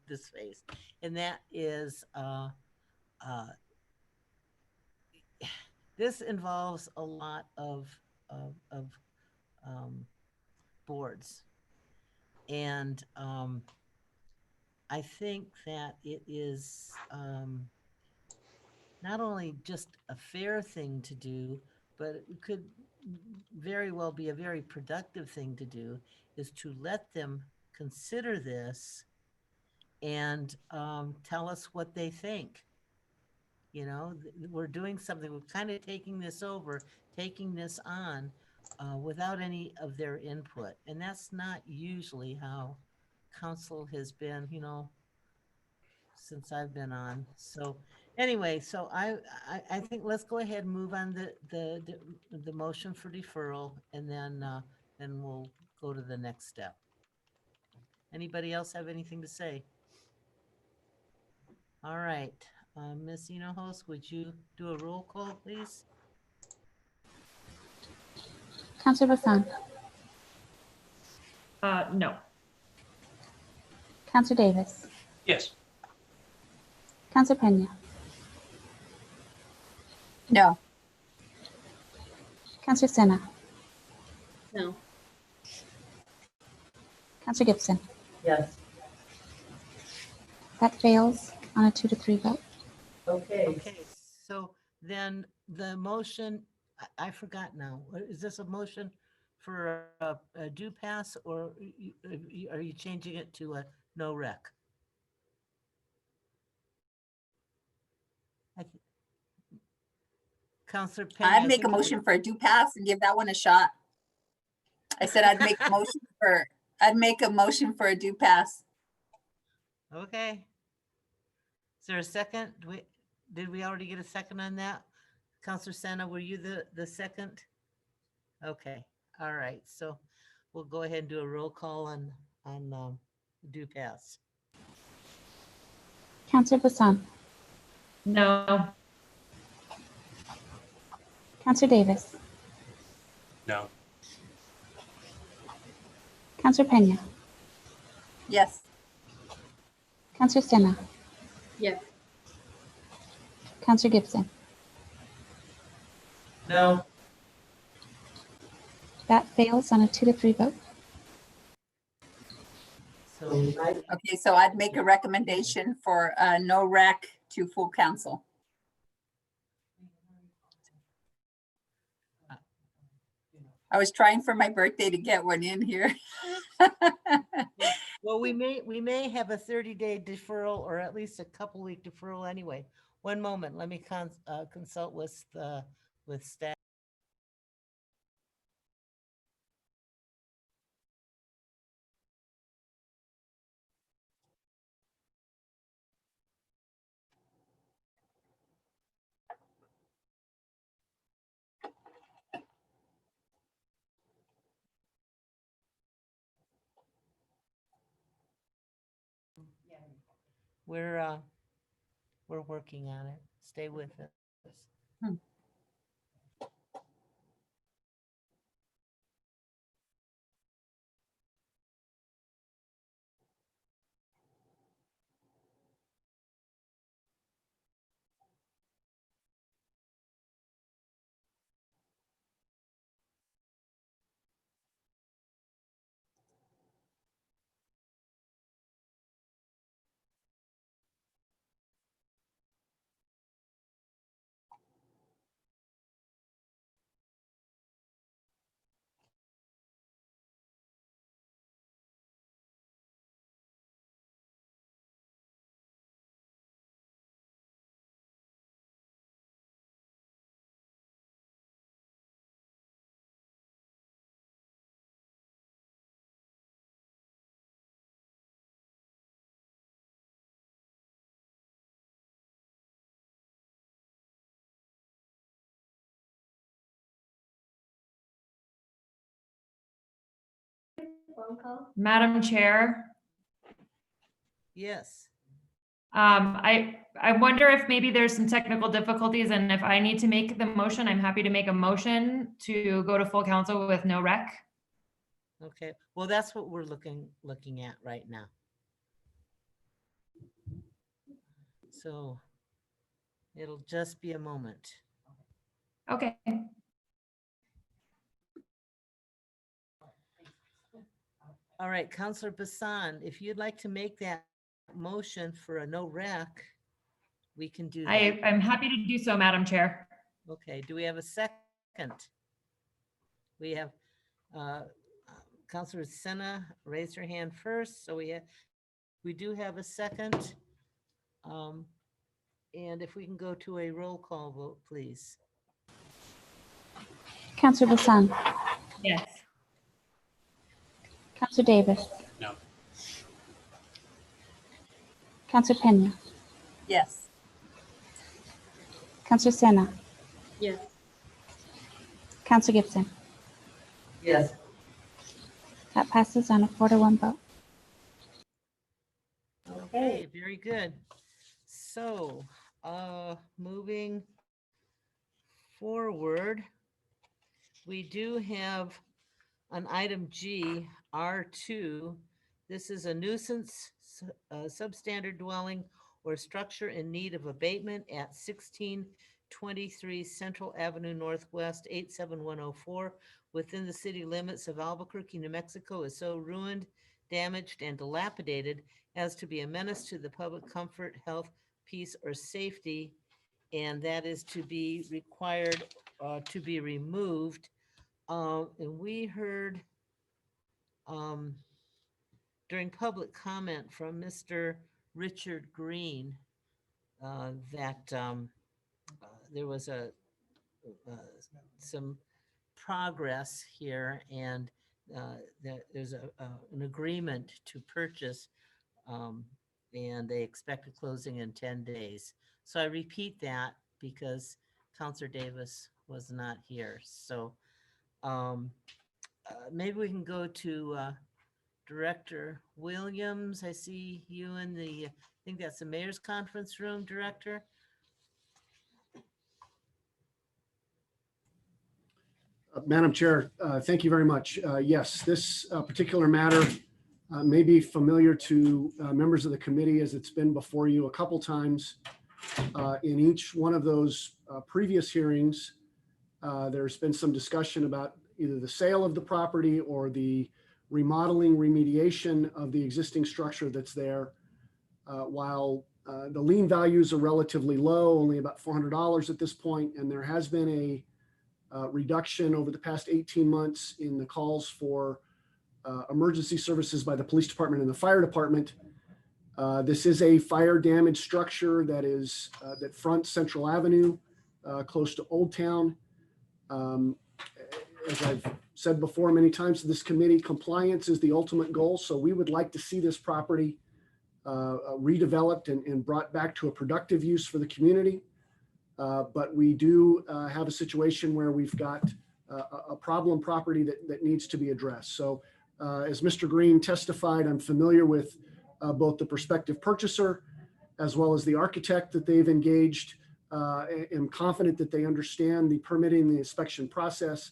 [SPEAKER 1] this phase, and that is, this involves a lot of boards, and I think that it is not only just a fair thing to do, but it could very well be a very productive thing to do, is to let them consider this and tell us what they think. You know, we're doing something, we're kind of taking this over, taking this on without any of their input. And that's not usually how council has been, you know, since I've been on. So anyway, so I think let's go ahead and move on the motion for deferral, and then we'll go to the next step. Anybody else have anything to say? All right, Ms. Hinojosa, would you do a roll call, please?
[SPEAKER 7] Councillor Bassan,
[SPEAKER 8] No.
[SPEAKER 7] Councillor Davis,
[SPEAKER 12] Yes.
[SPEAKER 7] Counselor Pena,
[SPEAKER 2] No.
[SPEAKER 7] Counselor Sena,
[SPEAKER 13] No.
[SPEAKER 7] Counselor Gibson.
[SPEAKER 1] Yes.
[SPEAKER 7] That fails on a 2 to 3 vote.
[SPEAKER 1] Okay, so then the motion, I forgot now. Is this a motion for a do pass, or are you changing it to a no rec? Counselor Penny.
[SPEAKER 2] I'd make a motion for a do pass and give that one a shot. I said I'd make a motion for a do pass.
[SPEAKER 1] Okay. Is there a second? Did we already get a second on that? Counselor Sena, were you the second? Okay, all right. So we'll go ahead and do a roll call on do pass.
[SPEAKER 7] Counselor Bassan,
[SPEAKER 8] No.
[SPEAKER 7] Counselor Davis,
[SPEAKER 12] No.
[SPEAKER 7] Counselor Pena,
[SPEAKER 2] Yes.
[SPEAKER 7] Counselor Sena,
[SPEAKER 13] Yes.
[SPEAKER 7] Counselor Gibson.
[SPEAKER 1] No.
[SPEAKER 7] That fails on a 2 to 3 vote.
[SPEAKER 1] So
[SPEAKER 2] Okay, so I'd make a recommendation for no rec to full council. I was trying for my birthday to get one in here.
[SPEAKER 1] well, we may have a 30-day deferral, or at least a couple week deferral anyway. One moment, let me consult with staff. We're working on it. Stay with us.
[SPEAKER 8] Madam Chair,
[SPEAKER 1] Yes.
[SPEAKER 8] I wonder if maybe there's some technical difficulties, and if I need to make the motion, I'm happy to make a motion to go to full council with no rec.
[SPEAKER 1] Okay. Well, that's what we're looking at right now. So it'll just be a moment.
[SPEAKER 8] Okay.
[SPEAKER 1] All right, Counselor Bassan, if you'd like to make that motion for a no rec, we can do that.
[SPEAKER 8] I'm happy to do so, Madam Chair.
[SPEAKER 1] Okay, do we have a second? We have Counselor Sena raised her hand first, so we do have a second. And if we can go to a roll call vote, please.
[SPEAKER 7] Counselor Bassan,
[SPEAKER 8] Yes.
[SPEAKER 7] Counselor Davis,
[SPEAKER 12] No.
[SPEAKER 7] Counselor Pena,
[SPEAKER 2] Yes.
[SPEAKER 7] Counselor Sena,
[SPEAKER 13] Yes.
[SPEAKER 7] Counselor Gibson.
[SPEAKER 1] Yes.
[SPEAKER 7] That passes on a 4 to 1 vote.
[SPEAKER 1] Okay, very good. So, moving forward, we do have on item G, R2. This is a nuisance substandard dwelling or structure in need of abatement at 1623 Central Avenue Northwest, 87104, within the city limits of Albuquerque, New Mexico, is so ruined, damaged, and dilapidated as to be a menace to the public comfort, health, peace, or safety, and that is to be required to be removed. And we heard during public comment from Mr. Richard Green that there was some progress here, and that there's an agreement to purchase, and they expect a closing in 10 days. So I repeat that because Counselor Davis was not here. So maybe we can go to Director Williams. I see you in the, I think that's the Mayor's Conference Room, Director.
[SPEAKER 18] Madam Chair, thank you very much. Yes, this particular matter may be familiar to members of the committee, as it's been before you a couple times. In each one of those previous hearings, there's been some discussion about either the sale of the property or the remodeling, remediation of the existing structure that's there. While the lien values are relatively low, only about $400 at this point, and there has been a reduction over the past 18 months in the calls for emergency services by the police department and the fire department. This is a fire damaged structure that is that fronts Central Avenue, close to Old Town. As I've said before many times to this committee, compliance is the ultimate goal. So we would like to see this property redeveloped and brought back to a productive use for the community. But we do have a situation where we've got a problem property that needs to be addressed. So as Mr. Green testified, I'm familiar with both the prospective purchaser as well as the architect that they've engaged. I'm confident that they understand the permitting and the inspection process,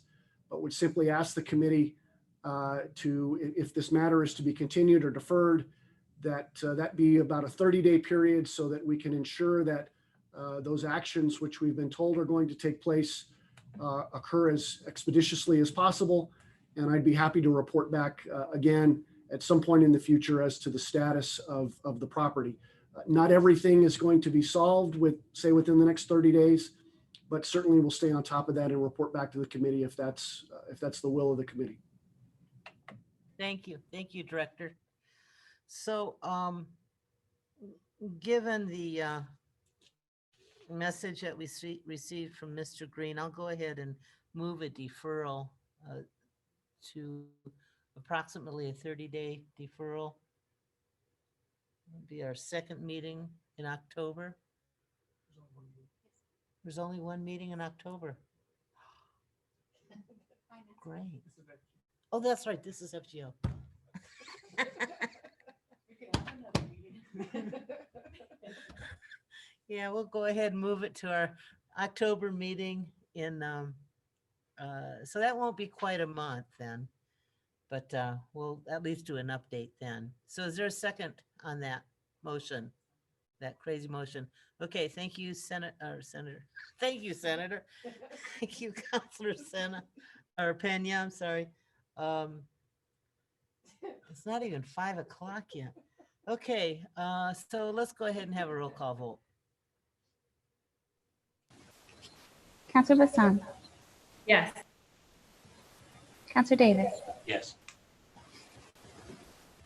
[SPEAKER 18] but would simply ask the committee to, if this matter is to be continued or deferred, that be about a 30-day period so that we can ensure that those actions which we've been told are going to take place occur as expeditiously as possible. And I'd be happy to report back again at some point in the future as to the status of the property. Not everything is going to be solved within the next 30 days, but certainly we'll stay on top of that and report back to the committee if that's the will of the committee.
[SPEAKER 1] Thank you, Director. So given the message that we received from Mr. Green, I'll go ahead and move a deferral to approximately a 30-day deferral. It'll be our second meeting in October. There's only one meeting in October. Great. Oh, that's right. This is FGO. Yeah, we'll go ahead and move it to our October meeting in, so that won't be quite a month then, but we'll at least do an update then. So is there a second on that motion, that crazy motion? Okay, thank you, Senator. Thank you, Senator. Thank you, Counselor Pena, I'm sorry. It's not even 5 o'clock yet. Okay, so let's go ahead and have a roll call vote.
[SPEAKER 7] Counselor Bassan,
[SPEAKER 8] Yes.
[SPEAKER 7] Counselor Davis,
[SPEAKER 12] Yes.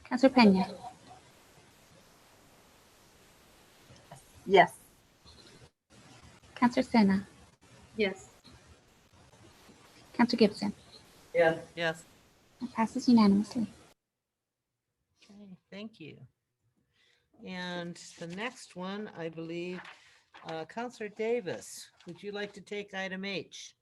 [SPEAKER 7] Counselor Pena,
[SPEAKER 2] Yes.
[SPEAKER 7] Counselor Sena,
[SPEAKER 13] Yes.
[SPEAKER 7] Counselor Gibson.
[SPEAKER 1] Yes. Yes.
[SPEAKER 7] That passes unanimously.
[SPEAKER 1] Okay, thank you. And the next one, I believe, Counselor Davis, would you like to take item H?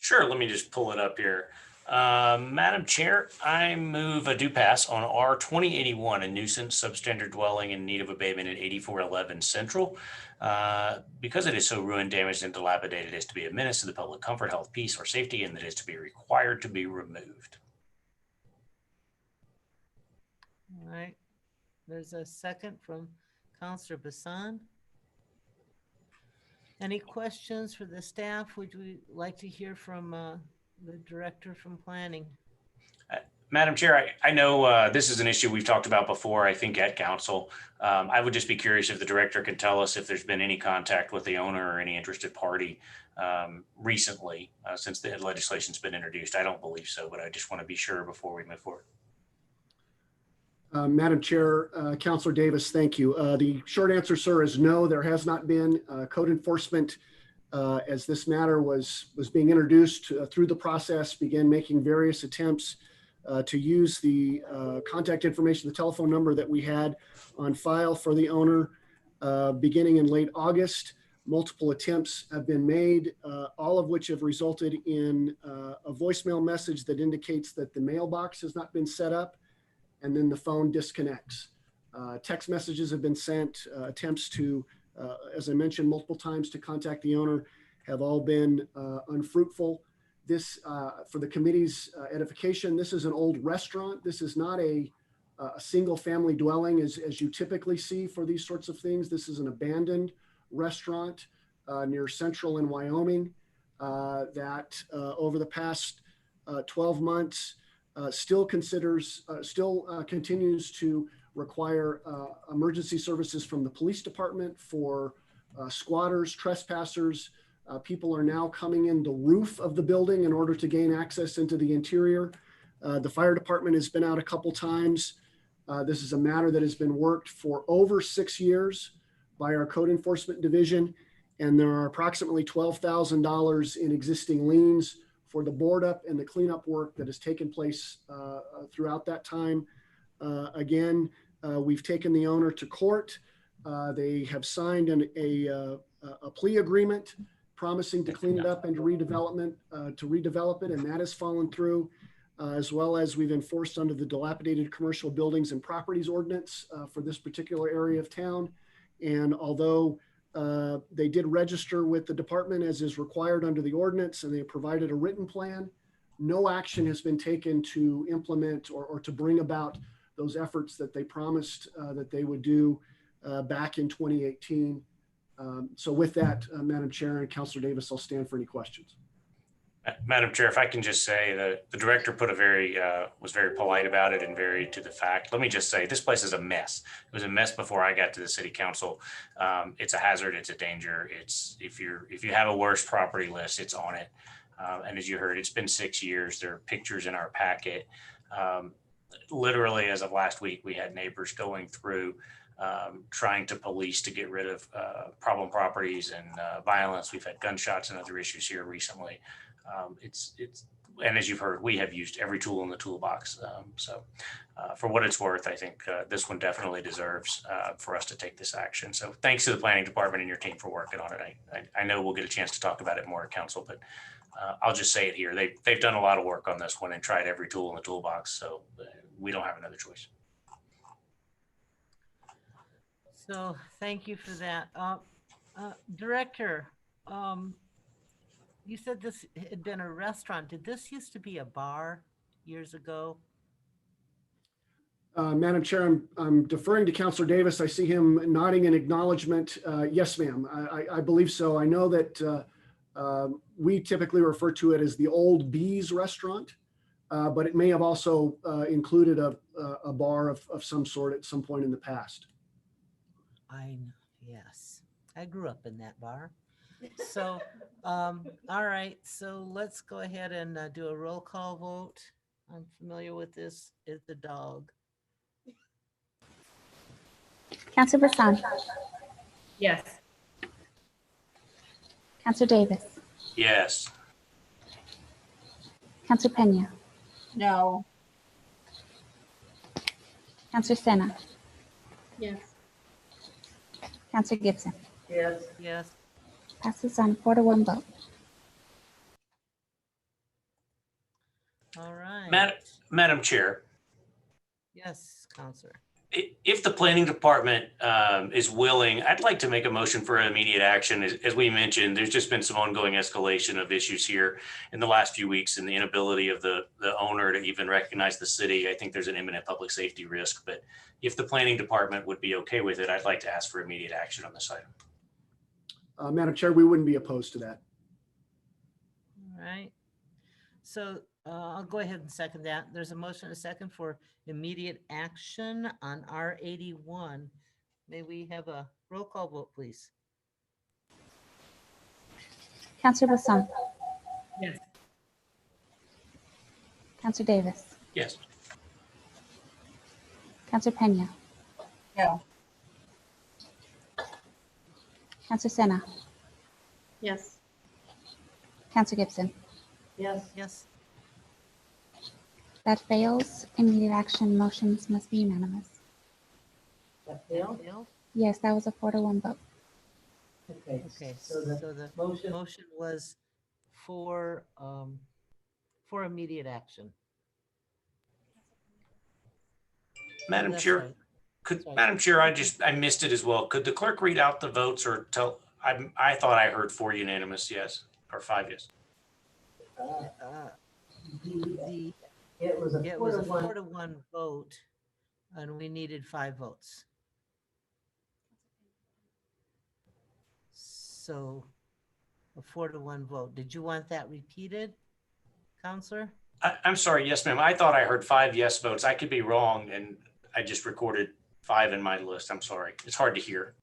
[SPEAKER 12] Sure, let me just pull it up here. Madam Chair, I move a do pass on R 2081, a nuisance substandard dwelling in need of abatement at 8411 Central. Because it is so ruined, damaged, and dilapidated as to be a menace to the public comfort, health, peace, or safety, and that is to be required to be removed.
[SPEAKER 1] All right. There's a second from Counselor Bassan. Any questions for the staff? Would we like to hear from the director from planning?
[SPEAKER 12] Madam Chair, I know this is an issue we've talked about before, I think at council. I would just be curious if the director can tell us if there's been any contact with the owner or any interested party recently since the legislation's been introduced. I don't believe so, but I just want to be sure before we move forward.
[SPEAKER 18] Madam Chair, Councilor Davis, thank you. The short answer, sir, is no, there has not been. Code enforcement, as this matter was being introduced through the process, began making various attempts to use the contact information, the telephone number that we had on file for the owner beginning in late August. Multiple attempts have been made, all of which have resulted in a voicemail message that indicates that the mailbox has not been set up, and then the phone disconnects. Text messages have been sent, attempts to, as I mentioned multiple times, to contact the owner have all been unfruitful. This, for the committee's edification, this is an old restaurant. This is not a single family dwelling as you typically see for these sorts of things. This is an abandoned restaurant near Central in Wyoming that over the past 12 months still continues to require emergency services from the police department for squatters, trespassers. People are now coming in the roof of the building in order to gain access into the interior. The fire department has been out a couple times. This is a matter that has been worked for over 6 years by our code enforcement division, and there are approximately $12,000 in existing liens for the board up and the cleanup work that has taken place throughout that time. Again, we've taken the owner to court. They have signed a plea agreement promising to clean it up and to redevelop it, and that has fallen through, as well as we've enforced under the Dilapidated Commercial Buildings and Properties Ordinance for this particular area of town. And although they did register with the department as is required under the ordinance, and they provided a written plan, no action has been taken to implement or to bring about those efforts that they promised that they would do back in 2018. So with that, Madam Chair and Councilor Davis, I'll stand for any questions.
[SPEAKER 12] Madam Chair, if I can just say that the director was very polite about it and very to the fact. Let me just say, this place is a mess. It was a mess before I got to the city council. It's a hazard. It's a danger. It's if you have a worst property list, it's on it. And as you heard, it's been 6 years. There are pictures in our packet. Literally, as of last week, we had neighbors going through trying to police to get rid of problem properties and violence. We've had gunshots and other issues here recently. And as you've heard, we have used every tool in the toolbox. So for what it's worth, I think this one definitely deserves for us to take this action. So thanks to the planning department and your team for working on it. I know we'll get a chance to talk about it more at council, but I'll just say it here. They've done a lot of work on this one and tried every tool in the toolbox. So we don't have another choice.
[SPEAKER 1] So thank you for that. Director, you said this had been a restaurant. Did this used to be a bar years ago?
[SPEAKER 18] Madam Chair, I'm deferring to Councilor Davis. I see him nodding in acknowledgement. Yes, ma'am, I believe so. I know that we typically refer to it as the Old Bees Restaurant, but it may have also included a bar of some sort at some point in the past.
[SPEAKER 1] Yes, I grew up in that bar. So, all right, so let's go ahead and do a roll call vote. I'm familiar with this. Is the dog.
[SPEAKER 7] Councilor Bassan,
[SPEAKER 8] Yes.
[SPEAKER 7] Councilor Davis,
[SPEAKER 12] Yes.
[SPEAKER 7] Councilor Pena,
[SPEAKER 2] No.
[SPEAKER 7] Councilor Sena,
[SPEAKER 13] Yes.
[SPEAKER 7] Councilor Gibson.
[SPEAKER 2] Yes.
[SPEAKER 1] Yes.
[SPEAKER 7] Passes on 4-1 vote.
[SPEAKER 1] All right.
[SPEAKER 12] Madam Chair,
[SPEAKER 1] Yes, Counselor.
[SPEAKER 12] If the planning department is willing, I'd like to make a motion for immediate action. As we mentioned, there's just been some ongoing escalation of issues here in the last few weeks and the inability of the owner to even recognize the city. I think there's an imminent public safety risk, but if the planning department would be okay with it, I'd like to ask for immediate action on this item.
[SPEAKER 18] Madam Chair, we wouldn't be opposed to that.
[SPEAKER 1] All right. So I'll go ahead and second that. There's a motion, a second for immediate action on R81. May we have a roll call vote, please?
[SPEAKER 7] Counselor Bassan,
[SPEAKER 8] Yes.
[SPEAKER 7] Counselor Davis,
[SPEAKER 12] Yes.
[SPEAKER 7] Counselor Pena,
[SPEAKER 2] No.
[SPEAKER 7] Counselor Sena,
[SPEAKER 13] Yes.
[SPEAKER 7] Counselor Gibson.
[SPEAKER 1] Yes. Yes.
[SPEAKER 7] That fails. Immediate action motions must be unanimous.
[SPEAKER 1] That failed?
[SPEAKER 7] Yes, that was a 4-1 vote.
[SPEAKER 1] Okay, so the motion was for immediate action.
[SPEAKER 12] Madam
[SPEAKER 1] That's
[SPEAKER 12] Chair,
[SPEAKER 1] right. Sorry.
[SPEAKER 12] Madam Chair, I missed it as well. Could the clerk read out the votes or tell, I thought I heard 4 unanimous yes, or 5 yes.
[SPEAKER 1] It was a 4-1 vote, and we needed 5 votes. So a 4-1 vote. Did you want that repeated, Counselor?
[SPEAKER 12] I'm sorry, yes, ma'am. I thought I heard 5 yes votes. I could be wrong, and I just recorded 5 in my list. I'm sorry. It's hard to hear.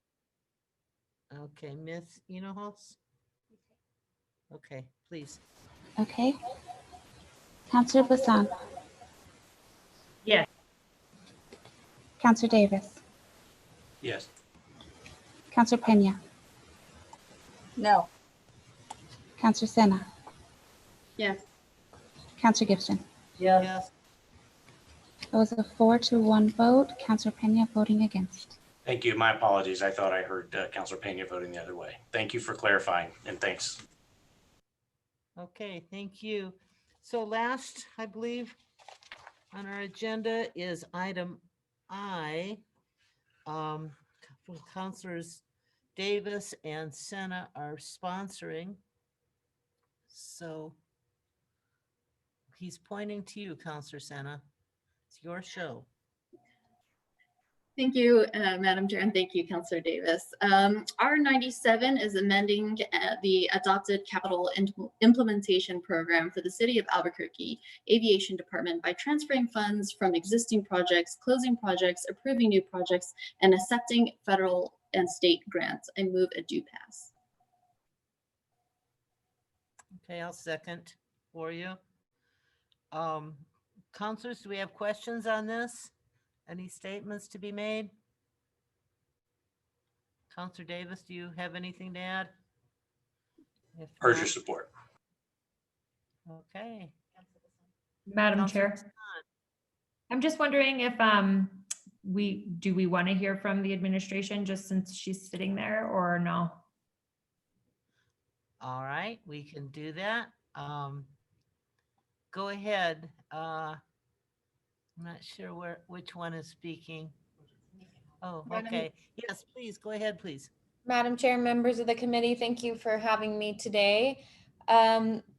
[SPEAKER 1] Okay, Ms. Enohouse? Okay, please.
[SPEAKER 7] Okay. Counselor Bassan,
[SPEAKER 8] Yes.
[SPEAKER 7] Counselor Davis,
[SPEAKER 12] Yes.
[SPEAKER 7] Counselor Pena,
[SPEAKER 2] No.
[SPEAKER 7] Counselor Sena,
[SPEAKER 13] Yes.
[SPEAKER 7] Counselor Gibson.
[SPEAKER 1] Yes.
[SPEAKER 7] It was a 4-1 vote. Counselor Pena voting against.
[SPEAKER 12] Thank you. My apologies. I thought I heard Councilor Pena voting the other way. Thank you for clarifying, and thanks.
[SPEAKER 1] Okay, thank you. So last, I believe, on our agenda is item I. Councilors Davis and Sena are sponsoring. So he's pointing to you, Counselor Sena. It's your show.
[SPEAKER 13] Thank you, Madam Chair, and thank you, Councilor Davis. R97 is amending the adopted capital implementation program for the City of Albuquerque Aviation Department by transferring funds from existing projects, closing projects, approving new projects, and accepting federal and state grants. I move a do pass.
[SPEAKER 1] Okay, I'll second for you. Counselors, do we have questions on this? Any statements to be made? Counselor Davis, do you have anything to add? If
[SPEAKER 12] Urge your
[SPEAKER 1] not,
[SPEAKER 12] support.
[SPEAKER 1] okay.
[SPEAKER 8] Madam
[SPEAKER 1] Counselor
[SPEAKER 8] Chair,
[SPEAKER 1] Bassan.
[SPEAKER 8] I'm just wondering if we want to hear from the administration just since she's sitting there or no?
[SPEAKER 1] All right, we can do that. Go ahead. I'm not sure which one is speaking. Oh, okay. Yes, please, go ahead, please.
[SPEAKER 19] Madam Chair, members of the committee, thank you for having me today.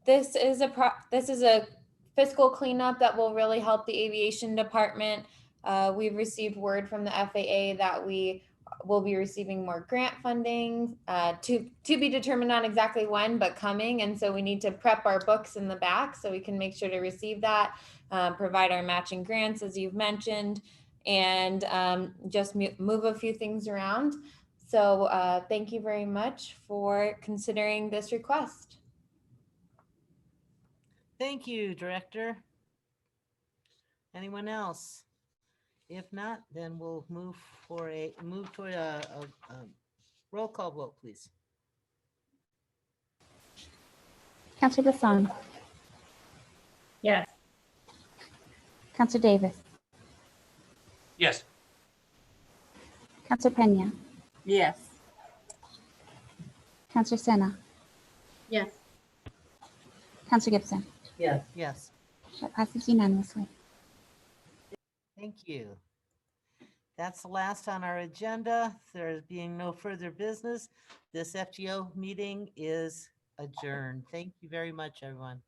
[SPEAKER 19] This is a fiscal cleanup that will really help the aviation department. We've received word from the FAA that we will be receiving more grant funding to be determined on exactly when, but coming. And so we need to prep our books in the back so we can make sure to receive that, provide our matching grants, as you've mentioned, and just move a few things around. So thank you very much for considering this request.
[SPEAKER 1] Thank you, Director. Anyone else? If not, then we'll move toward a roll call vote, please.
[SPEAKER 7] Counselor Bassan,
[SPEAKER 8] Yes.
[SPEAKER 7] Counselor Davis,
[SPEAKER 12] Yes.
[SPEAKER 7] Counselor Pena,
[SPEAKER 2] Yes.
[SPEAKER 7] Counselor Sena,
[SPEAKER 13] Yes.
[SPEAKER 7] Counselor Gibson.
[SPEAKER 2] Yes.
[SPEAKER 1] Yes.
[SPEAKER 7] That passes unanimously.
[SPEAKER 1] Thank you. That's the last on our agenda. There being no further business, this FGO meeting is adjourned. Thank you very much, everyone.